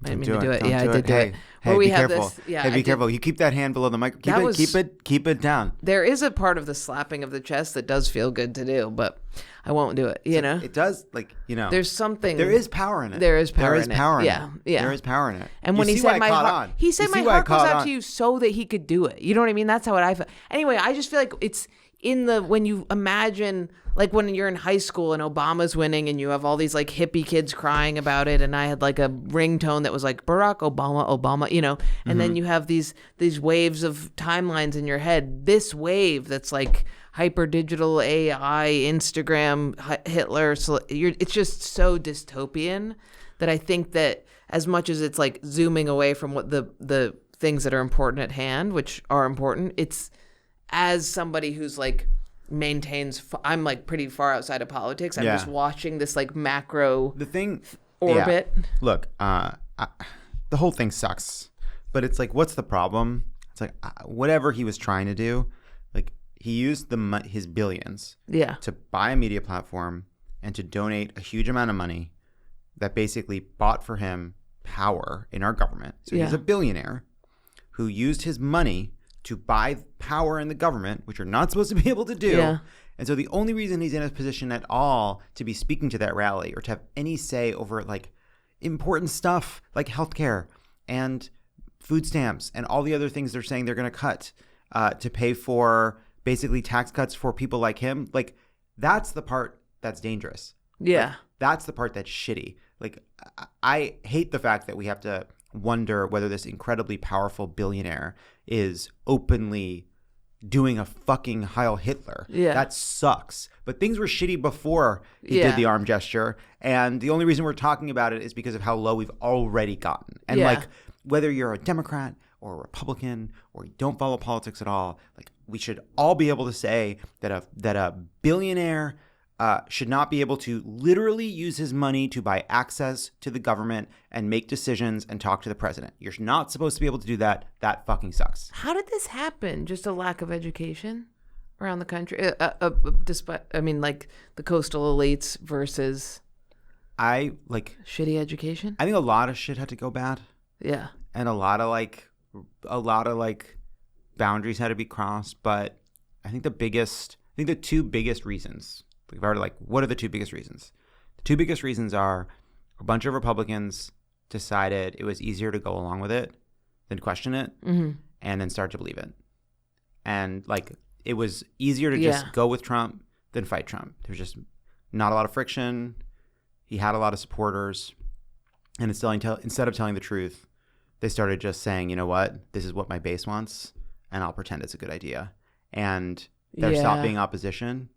I didn't mean to do it. Yeah, I did do it. Hey, we be have careful. This, yeah, hey, be careful. You keep that hand below the mic. Keep it down. There is a part of the slapping of the chest that does feel good to do, but I won't do it. You know, it does. Like there's something. There is power in it. There is power. Yeah. There is power in it. And when he said my heart, he said my heart goes out to you so that he could do it. You know what I mean? That's how I feel. Anyway, I just feel like it's when you imagine. Like when you're in high school and Obama's winning and you have all these like hippie kids crying about it, and I had like a ringtone that was like Barack Obama, you know, and then you have these waves of timelines in your head. This wave that's like hyper digital AI, Instagram, Hitler. So it's just so dystopian that I think that as much as it's like zooming away from what the things that are important at hand, which are important, it's as somebody who's like I'm like pretty far outside of politics. I'm just watching this like macro orbit. Yeah. Look, the whole thing sucks, but it's like, what's the problem? It's like whatever he was trying to do, like he used his billions to buy a media platform and to donate a huge amount of money that basically bought for him power in our government. So he's a billionaire who used his money to buy power in the government, which you're not supposed to be able to do. Yeah. And so the only reason he's in a position at all to be speaking to that rally or to have any say over like important stuff like healthcare and food stamps and all the other things they're saying they're going to cut to pay for basically tax cuts for people like him. Like that's the part that's dangerous. Yeah. Like, that's the part that's shitty. Like I hate the fact that we have to wonder whether this incredibly powerful billionaire is openly doing a fucking Heil Hitler. Yeah. That sucks. But things were shitty before he did the arm gesture. And the only reason we're talking about it is because of how low we've already gotten. And like whether you're a Democrat or a Republican or you don't follow politics at all, like we should all be able to say that a billionaire should not be able to literally use his money to buy access to the government and make decisions and talk to the president. You're not supposed to be able to do that. That fucking sucks. How did this happen? Just a lack of education around the country? Despite, I mean, like the coastal elites versus shitty education? I think a lot of shit had to go bad. Yeah. And a lot of boundaries had to be crossed. But I think the two biggest reasons. What are the two biggest reasons? The two biggest reasons are a bunch of Republicans decided it was easier to go along with it than question it and then start to believe it. And like it was easier to just go with Trump than fight Trump. There was just not a lot of friction. He had a lot of supporters. And instead of telling the truth, they started just saying, you know what, this is what my base wants, and I'll pretend it's a good idea. And there stopped being opposition,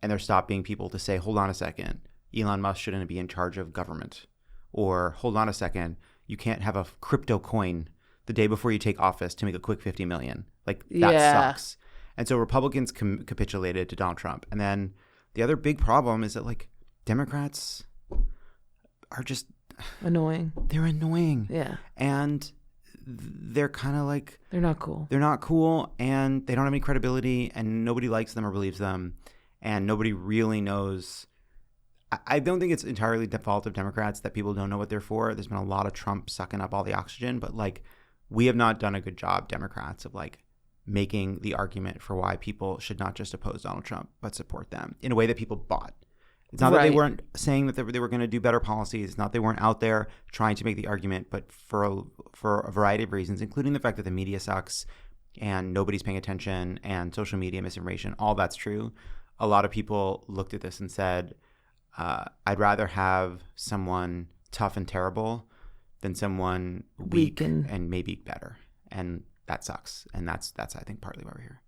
and there stopped being people to say, hold on a second, Elon Musk shouldn't be in charge of government. Or hold on a second, you can't have a crypto coin the day before you take office to make a quick 50 million. Like, that sucks. And so Republicans capitulated to Donald Trump. And then the other big problem is that, like, Democrats are just annoying. They're annoying. Yeah. And they're kind of like... They're not cool. They're not cool, and they don't have any credibility, and nobody likes them or believes them, and nobody really knows... I don't think it's entirely the fault of Democrats that people don't know what they're for. There's been a lot of Trump sucking up all the oxygen, but, like, we have not done a good job, Democrats, of, like, making the argument for why people should not just oppose Donald Trump, but support them in a way that people bought. It's not that they weren't saying that they were going to do better policies. It's not they weren't out there trying to make the argument, but for a variety of reasons, including the fact that the media sucks and nobody's paying attention and social media misinformation, all that's true. A lot of people looked at this and said, I'd rather have someone tough and terrible than someone weak and maybe better. And that sucks. And that's I think partly why we're here.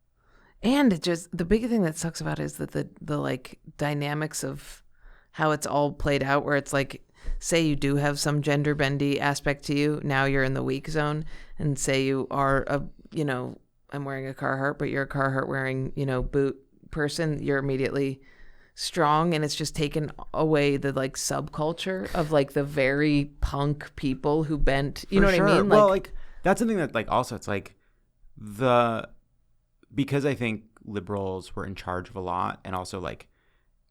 And it just, the big thing that sucks about it is that the like dynamics of how it's all played out, where it's like, say you do have some gender bendy aspect to you, now you're in the weak zone, and say you are I'm wearing a Carhartt, but you're a Carhartt wearing, boot person, you're immediately strong, and it's just taken away the like subculture of like the very punk people who bent, you know what I mean? Well, like that's something that like also it's like because I think liberals were in charge of a lot, and also like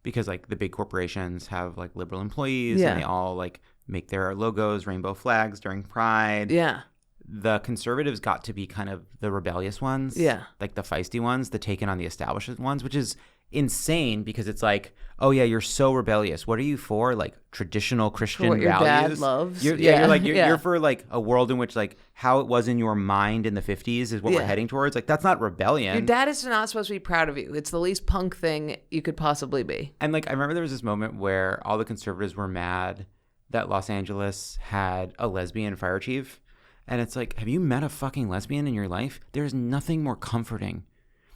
because like the big corporations have like liberal employees and they all like make their logos rainbow flags during Pride. Yeah. The conservatives got to be kind of the rebellious ones. Yeah. Like the feisty ones, the taken on the established ones, which is insane because it's like, oh yeah, you're so rebellious. What are you for? Like traditional Christian what your values. Dad loves. You're for like a world in which like how it was in your mind in the 50s is what we're heading towards. Like that's not rebellion. Your dad is not supposed to be proud of you. It's the least punk thing you could possibly be. And like I remember there was this moment where all the conservatives were mad that Los Angeles had a lesbian fire chief. And it's like, have you met a fucking lesbian in your life? There's nothing more comforting.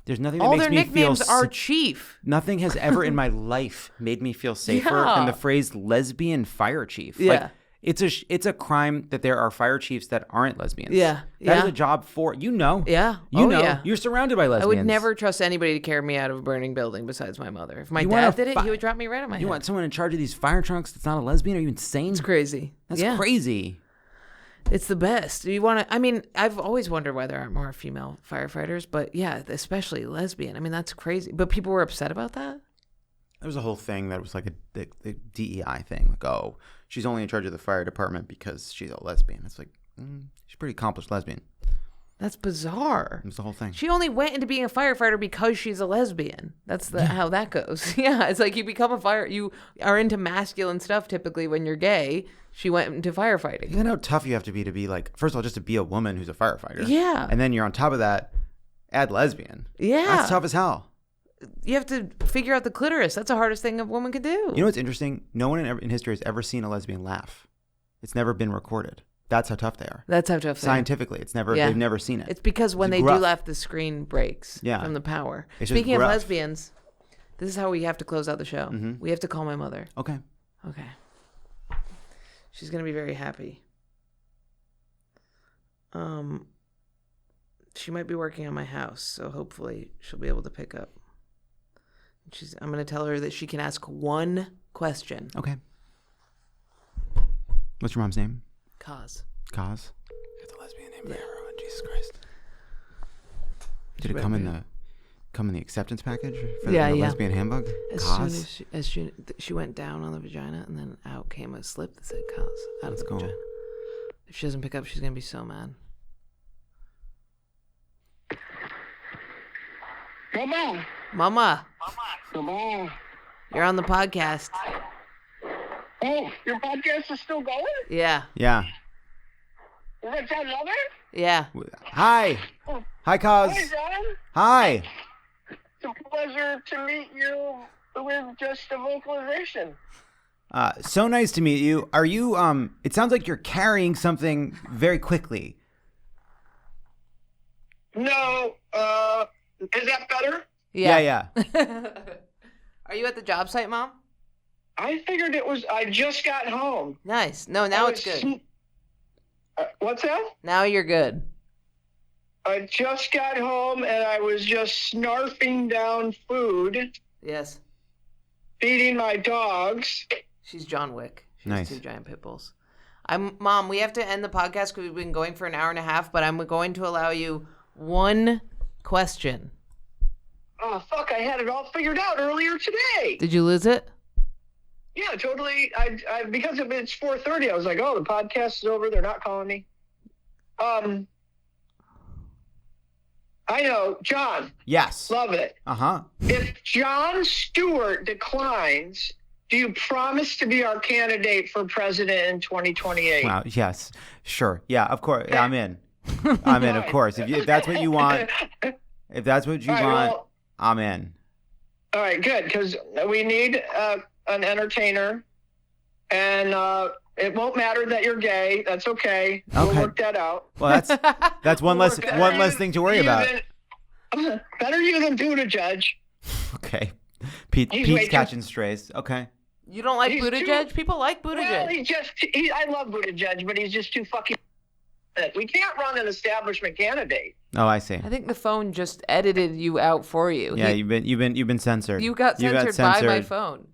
There's nothing that all makes their me nicknames feel are chief. Nothing has ever in my life made me feel safer than the phrase lesbian fire chief. Yeah. Like, it's a crime that there are fire chiefs that aren't lesbians. Yeah. That is a job for, Yeah. You're surrounded by lesbians. I would never trust anybody to carry me out of a burning building besides my mother. If my dad did it, he would drop me right on my head. You want someone in charge of these fire trucks that's not a lesbian? Are you insane? It's crazy. That's crazy. It's the best. You want to, I mean, I've always wondered why there aren't more female firefighters, but yeah, especially lesbian. I mean, that's crazy. But people were upset about that? There was a whole thing that was like a DEI thing. Like, oh, she's only in charge of the fire department because she's a lesbian. It's like, she's a pretty accomplished lesbian. That's bizarre. It's the whole thing. She only went into being a firefighter because she's a lesbian. That's how that goes. Yeah, it's like you become you are into masculine stuff typically when you're gay. She went into firefighting. You know how tough you have to be like, first of all, just to be a woman who's a firefighter. Yeah. And then you're on top of that, add lesbian. Yeah. That's tough as hell. You have to figure out the clitoris. That's the hardest thing a woman can do. You know what's interesting? No one in history has ever seen a lesbian laugh. It's never been recorded. That's how tough they are. That's how tough they are. Scientifically, they've never seen it. It's because when they do laugh, the screen breaks from the power. Speaking of lesbians, this is how we have to close out the show. Mm-hmm. We have to call my mother. Okay. She's going to be very happy. She might be working on my house, so hopefully she'll be able to pick up. I'm going to tell her that she can ask one question. Okay. What's your mom's name? Kaz. Kaz? It's a lesbian name for heroin. Jesus Christ. Did it come in the acceptance package for the lesbian handbook? As soon as she went down on the vagina, and then out came a slip that said Kaz out of the vagina. If she doesn't pick up, she's going to be so mad. Mama. You're on the podcast. Oh, your podcast is still going? Yeah. Yeah. Is that Jon Lovett? Yeah. Hi. Hi, Kaz. Hi, Jon. Hi. It's a pleasure to meet you with just a vocalization. So nice to meet you. Are you, it sounds like you're carrying something very quickly. No. Is that better? Yeah. Are you at the job site, Mom? I figured it was. I just got home. Nice. No, now it's good. What's that? Now you're good. I just got home and I was just snarfing down food. Yes. Feeding my dogs. She's John Wick. She Nice. has 2 giant pit bulls. Mom, we have to end the podcast because we've been going for an hour and a half, but I'm going to allow you 1 question. Oh, fuck. I had it all figured out earlier today. Did you lose it? Yeah, totally. I because it's 4:30, I was like, oh, the podcast is over. They're not calling me. I know. John. Yes. Love it. Uh-huh. If Jon Stewart declines, do you promise to be our candidate for president in 2028? Wow. Yes. Sure. Yeah, of course. Yeah, I'm in. I'm in, of course. If that's what you want, if that's what you All right, want, well, I'm in. all right, good, because we need an entertainer, and it won't matter that you're gay. That's okay. We'll work that out. Well, that's one less thing to worry about. Better you than Buttigieg. Okay. Pete's catching strays. Okay. You don't like Buttigieg? People like Buttigieg. Well, I love Buttigieg, but he's just too fucking. We can't run an establishment candidate. Oh, I see. I think the phone just edited you out for you. Yeah, you've been censored. You got censored by my phone.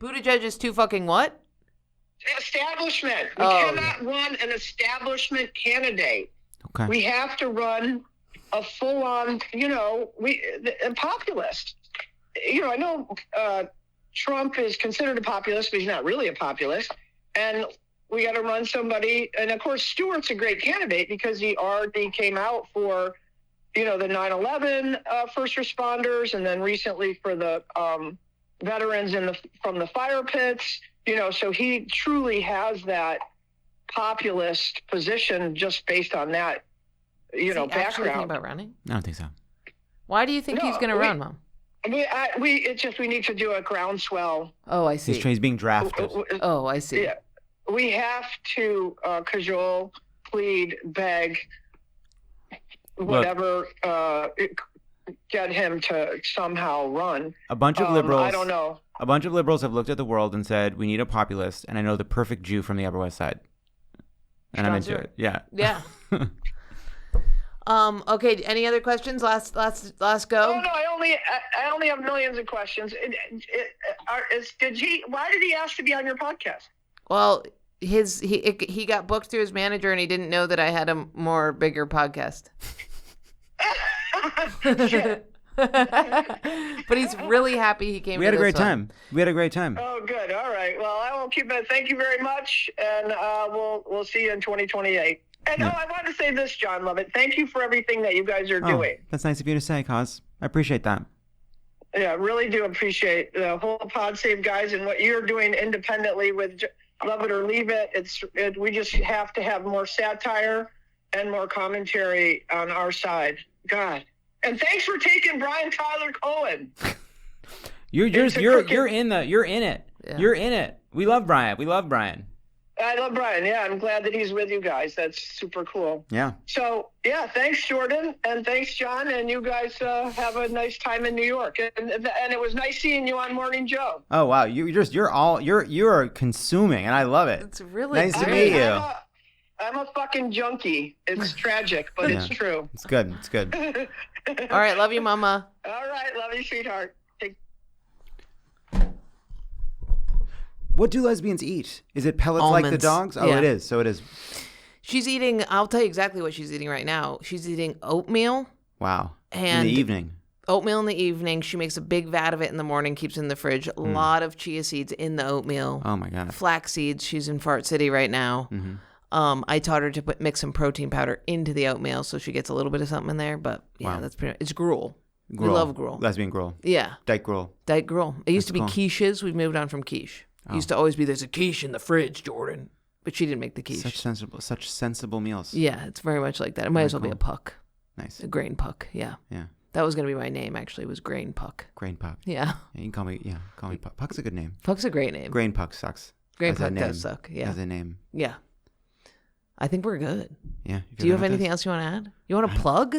Buttigieg is too fucking what? Establishment. We cannot run an establishment candidate. Okay. We have to run a full-on, a populist. I know Trump is considered a populist, but he's not really a populist. And we got to run somebody. And, of course, Stewart's a great candidate because he already came out for, the 9/11 first responders, and then recently for the veterans from the fire pits. So he truly has that populist position just based on that, Is he background. actually thinking about running? I don't think so. Why do you think he's going to run, Mom? We need to do a groundswell. Oh, I see. He's being drafted. Oh, I see. Yeah, we have to cajole, plead, beg, whatever, get him to somehow run. A bunch of liberals. I don't know. A bunch of liberals have looked at the world and said, we need a populist, and I know the perfect Jew from the Upper West Side. And I'm into it. Yeah. Yeah. Okay. Any other questions? Last go. Oh no, I only have millions of questions. Why did he ask to be on your podcast? Well, he got booked through his manager, and he didn't know that I had a bigger podcast. But he's really happy he came. We had a great time. Oh, good. All right. Well, I won't keep it. Thank you very much, and we'll see you in 2028. And I want to say this, Jon Lovett. Thank you for everything that you guys are doing. That's nice of you to say, Cos. I appreciate that. Yeah, really do appreciate the whole Pod Save guys and what you're doing independently with Love It or Leave It. We just have to have more satire and more commentary on our side. God. And thanks for taking Brian Tyler Cohen. You're in it. Yeah. You're in it. We love Brian. I love Brian. Yeah, I'm glad that he's with you guys. That's super cool. Yeah. So, yeah, thanks, Jordan, and thanks, John, and you guys have a nice time in New York. And it was nice seeing you on Morning Joe. Oh wow, you're consuming, and I love it. It's really nice to meet you. I'm a fucking junkie. It's tragic, but it's true. It's good. All right, love you, Mama. All right, love you, sweetheart. What do lesbians eat? Is it pellets Almonds. like the dogs? Oh, Yeah. it is. So it is. She's eating. I'll tell you exactly what she's eating right now. She's eating oatmeal. Wow. And in the evening. Oatmeal in the evening. She makes a big vat of it in the morning, keeps it in the fridge. A lot of chia seeds in the oatmeal. Oh my God. Flax seeds. She's in Fart City right now. Mm-hmm. I taught her to mix some protein powder into the oatmeal so she gets a little bit of something in there. But yeah, Wow. that's pretty. It's gruel. We love gruel. Lesbian gruel. Yeah. Dyke gruel. Dyke gruel. It used to be cool. quiches. We've moved on from quiche. It used to always be there's a quiche in the fridge, Jordan. But she didn't make the quiche. Such sensible meals. Yeah, it's very much like that. It might as well be a puck. Nice. A grain puck. Yeah. Yeah. That was going to be my name, actually. It was Grain Puck. Grain puck. Yeah. You can call me Puck. Puck's a good name. Puck's a great name. Grain puck sucks. Grain as a Puck name. does suck. Yeah. As a name. Yeah. I think we're good. Yeah. Do you have anything else you want to add? You want to plug?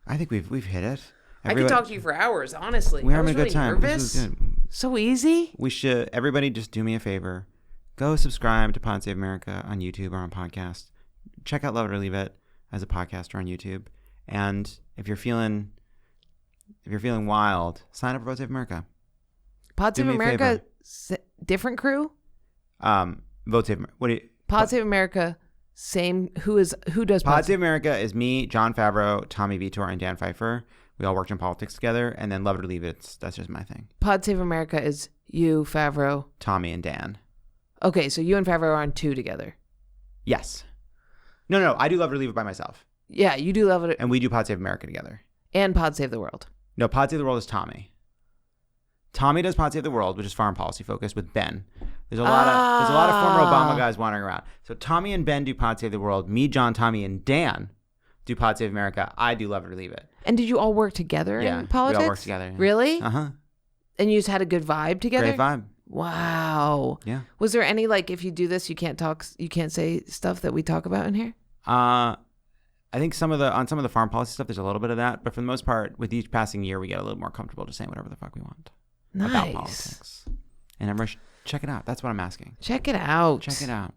I think we've hit it. I could talk to you for hours, honestly. We're I was having a really good time. nervous. This was good. So easy. We should, everybody just do me a favor. Go subscribe to Pod Save America on YouTube or on podcast. Check out Love It or Leave It as a podcast or on YouTube. And if you're feeling wild, sign up for Vote Save America. Pod Save America, different crew? Vote Save America. What do you? Pod Save America, same. Who does Pod Save America is me, Jon Favreau, Tommy Vitor, and Dan Pfeiffer. We all worked in politics together. And then Love It or Leave It, that's just my thing. Pod Save America is you, Favreau, Tommy, and Dan. Okay, so you and Favreau are on 2 together. Yes. No. I do Love It or Leave It by myself. Yeah, you do Love It. And we do Pod Save America together. And Pod Save the World. No, Pod Save the World is Tommy. Tommy does Pod Save the World, which is foreign policy focused with Ben. There's a lot of former Obama guys wandering around. So Tommy and Ben do Pod Save the World. Me, John, Tommy, and Dan do Pod Save America. I do Love It or Leave It. And did you all work together in politics? We all work together. Yeah. Really? Uh-huh. And you just had a good vibe together? Great vibe. Wow. Yeah. Was there any, like, if you do this, you can't say stuff that we talk about in here? I think on some of the foreign policy stuff, there's a little bit of that. But for the most part, with each passing year, we get a little more comfortable just saying whatever the fuck we want about politics. And everyone should check it out. That's what I'm asking. Check it out. Check it out.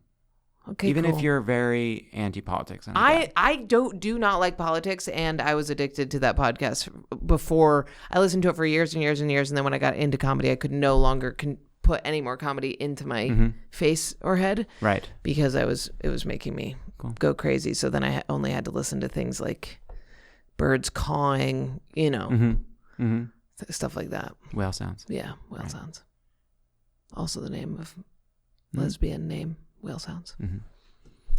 Okay, Even cool. if you're very anti-politics. I do not like politics, and I was addicted to that podcast before. I listened to it for years and years and years, and then when I got into comedy, I could no longer put any more comedy into my face or head. Right. Because it was making me go crazy. So then I only had to listen to things like birds cawing, stuff like that. Whale sounds. Yeah, whale sounds. Also the name of lesbian name, whale sounds. Mm-hmm.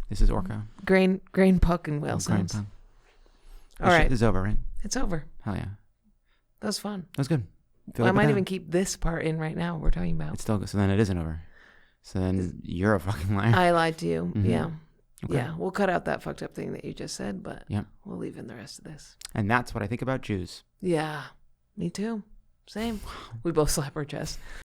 This is Orca. Grain puck and whale sounds. All right. It's over, right? It's over. Hell yeah. That was fun. That was good. I might even keep this part in right now we're talking about. It's still good. So then it isn't over. So then you're a fucking liar. I lied to you. Mm-hmm. Yeah. Okay. Yeah. We'll cut out that fucked up thing that you just said, but we'll leave in the rest of this. And that's what I think about Jews. Yeah. Me too. Same. We both slap our chests.